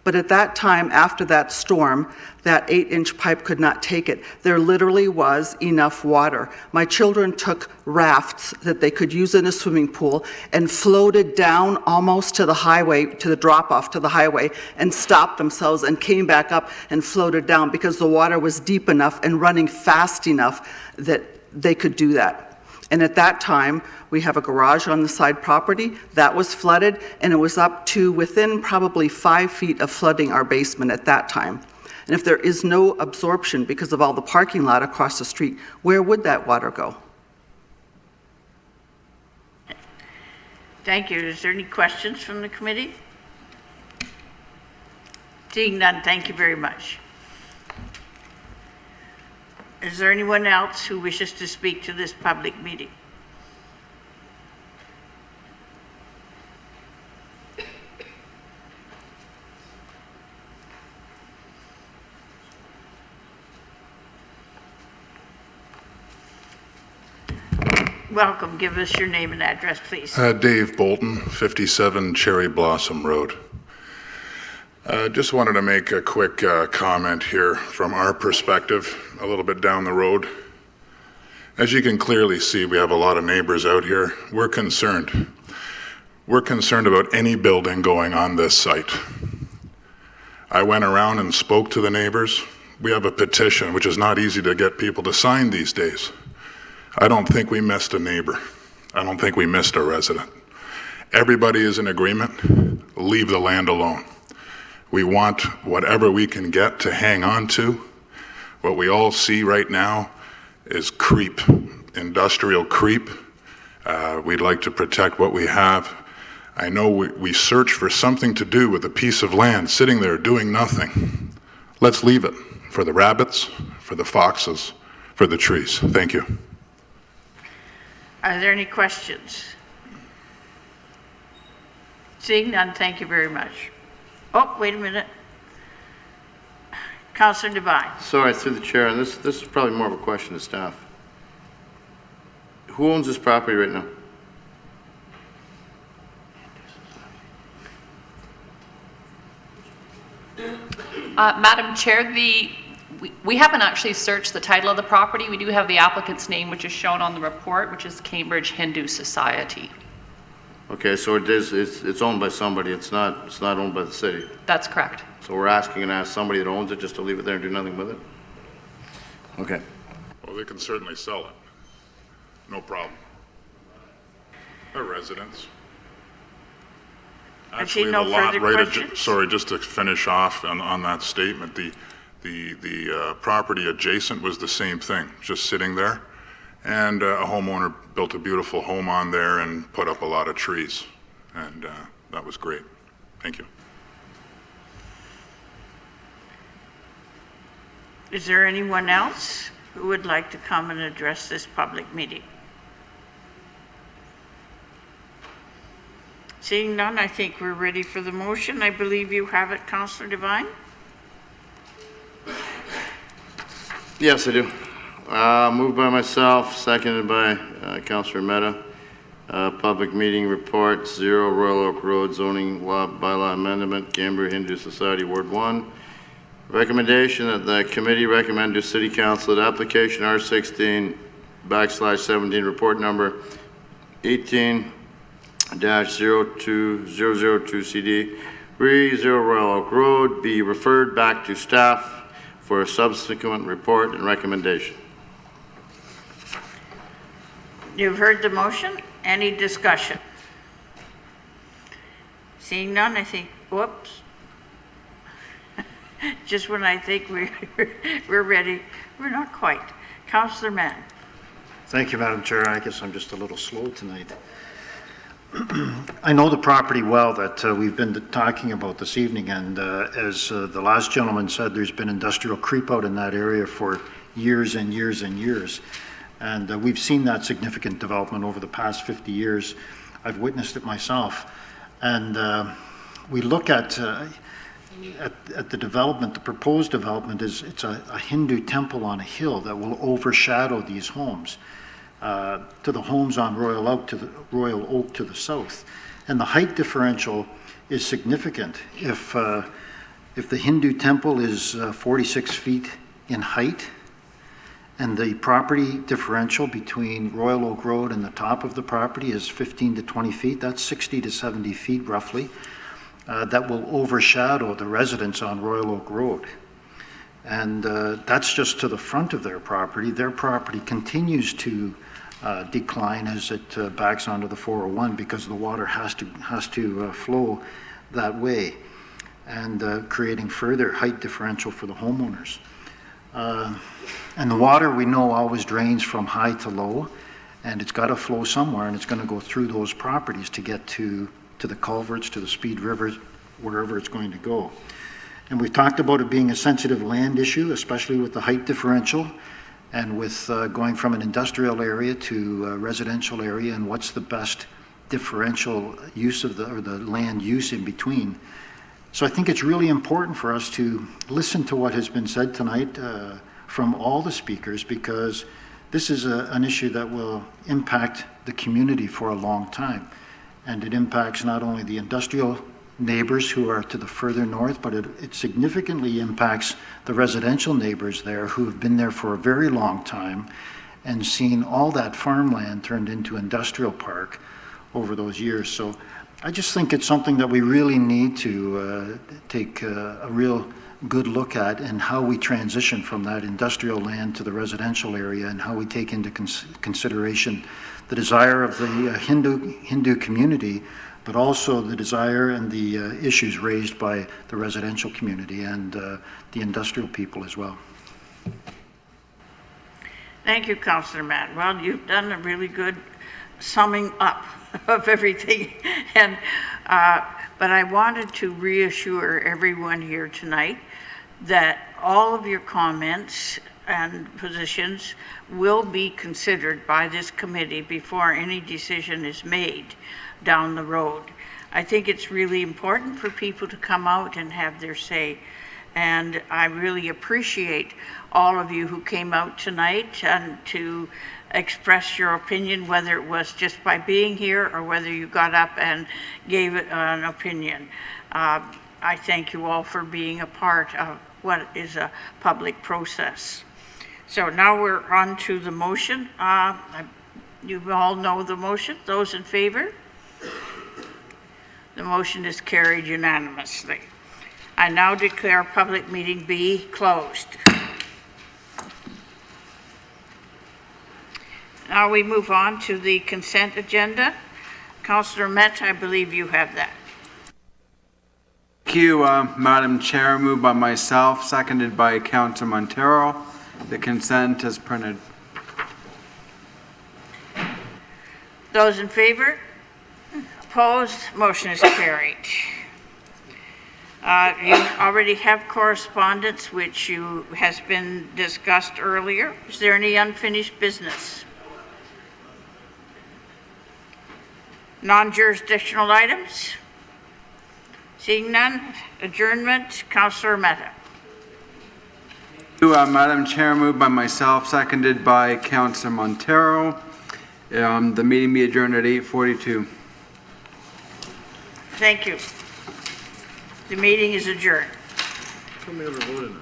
But at that time, after that storm, that 8-inch pipe could not take it. There literally was enough water. My children took rafts that they could use in a swimming pool and floated down almost to the highway, to the drop-off to the highway, and stopped themselves and came back up and floated down because the water was deep enough and running fast enough that they could do that. And at that time, we have a garage on the side property that was flooded, and it was up to within probably 5 feet of flooding our basement at that time. And if there is no absorption because of all the parking lot across the street, where would that water go? Thank you. Is there any questions from the committee? Seeing none, thank you very much. Is there anyone else who wishes to speak to this public meeting? Welcome. Give us your name and address, please. Dave Bolton, 57 Cherry Blossom Road. Just wanted to make a quick comment here from our perspective, a little bit down the road. As you can clearly see, we have a lot of neighbors out here. We're concerned. We're concerned about any building going on this site. I went around and spoke to the neighbors. We have a petition, which is not easy to get people to sign these days. I don't think we missed a neighbor. I don't think we missed a resident. Everybody is in agreement. Leave the land alone. We want whatever we can get to hang on to. What we all see right now is creep, industrial creep. We'd like to protect what we have. I know we search for something to do with a piece of land sitting there doing nothing. Let's leave it for the rabbits, for the foxes, for the trees. Thank you. Are there any questions? Seeing none, thank you very much. Oh, wait a minute. Councillor Devine. Sorry, through the chair, and this is probably more of a question to staff. Who owns this property right now? Madam Chair, we haven't actually searched the title of the property. We do have the applicant's name, which is shown on the report, which is Cambridge Hindu Society. Okay, so it's owned by somebody. It's not owned by the city. That's correct. So we're asking and ask somebody that owns it just to leave it there and do nothing with it? Okay. Well, they can certainly sell it. No problem. They're residents. Actually, no the lot further right questions? sorry, just to finish off on that statement, the property adjacent was the same thing, just sitting there. And a homeowner built a beautiful home on there and put up a lot of trees. And that was great. Thank you. Is there anyone else who would like to come and address this public meeting? Seeing none, I think we're ready for the motion. I believe you have it, Councillor Devine. Yes, I do. Moved by myself, seconded by Councillor Mehta. Public meeting report, 0 Royal Oak Road zoning law bylaw amendment, Cambridge Hindu Society, Ward 1. Recommendation that the committee recommend to City Council that application R16/17 report number 18-02002 CD, 30 Royal Oak Road be referred back to staff for a subsequent report and recommendation. You've heard the motion. Any discussion? Seeing none, I think, whoops. Just when I think we're ready, we're not quite. Councillor Mann. Thank you, Madam Chair. I guess I'm just a little slow tonight. I know the property well that we've been talking about this evening, and as the last gentleman said, there's been industrial creep out in that area for years and years and years. And we've seen that significant development over the past 50 years. I've witnessed it myself. And we look at the development, the proposed development it's a Hindu temple on a hill that will overshadow these homes. To the homes on Royal Oak to the south. And the height differential is significant. If the Hindu temple is 46 feet in height, and the property differential between Royal Oak Road and the top of the property is 15 to 20 feet, that's 60 to 70 feet roughly, that will overshadow the residents on Royal Oak Road. And that's just to the front of their property. Their property continues to decline as it backs onto the 401 because the water has to flow that way, and creating further height differential for the homeowners. And the water, we know, always drains from high to low, and it's got to flow somewhere, and it's going to go through those properties to get to the culverts, to the Speed Rivers, wherever it's going to go. And we've talked about it being a sensitive land issue, especially with the height differential, and with going from an industrial area to a residential area, and what's the best differential use of the land use in between. So I think it's really important for us to listen to what has been said tonight from all the speakers, because this is an issue that will impact the community for a long time. And it impacts not only the industrial neighbors who are to the further north, but it significantly impacts the residential neighbors there who have been there for a very long time and seen all that farmland turned into industrial park over those years. So I just think it's something that we really need to take a real good look at, and how we transition from that industrial land to the residential area, and how we take into consideration the desire of the Hindu community, but also the desire and the issues raised by the residential community and the industrial people as well. Thank you, Councillor Matt. Well, you've done a really good summing up of everything. And but I wanted to reassure everyone here tonight that all of your comments and positions will be considered by this committee before any decision is made down the road. I think it's really important for people to come out and have their say. And I really appreciate all of you who came out tonight and to express your opinion, whether it was just by being here or whether you got up and gave it an opinion. I thank you all for being a part of what is a public process. So now we're on to the motion. You all know the motion. Those in favor? The motion is carried unanimously. I now declare public meeting B closed. Now we move on to the consent agenda. Councillor Met, I believe you have that. Thank you, Madam Chair. Moved by myself, seconded by Councillor Montero. The consent is printed. Those in favor? Opposed? Motion is carried. You already have correspondence which has been discussed earlier. Is there any unfinished business? Non-jurisdictional items? Seeing none, adjournment. Councillor Mehta. Madam Chair, moved by myself, seconded by Councillor Montero. The meeting be adjourned at 8:42. Thank you. The meeting is adjourned. Tell me how to vote in it.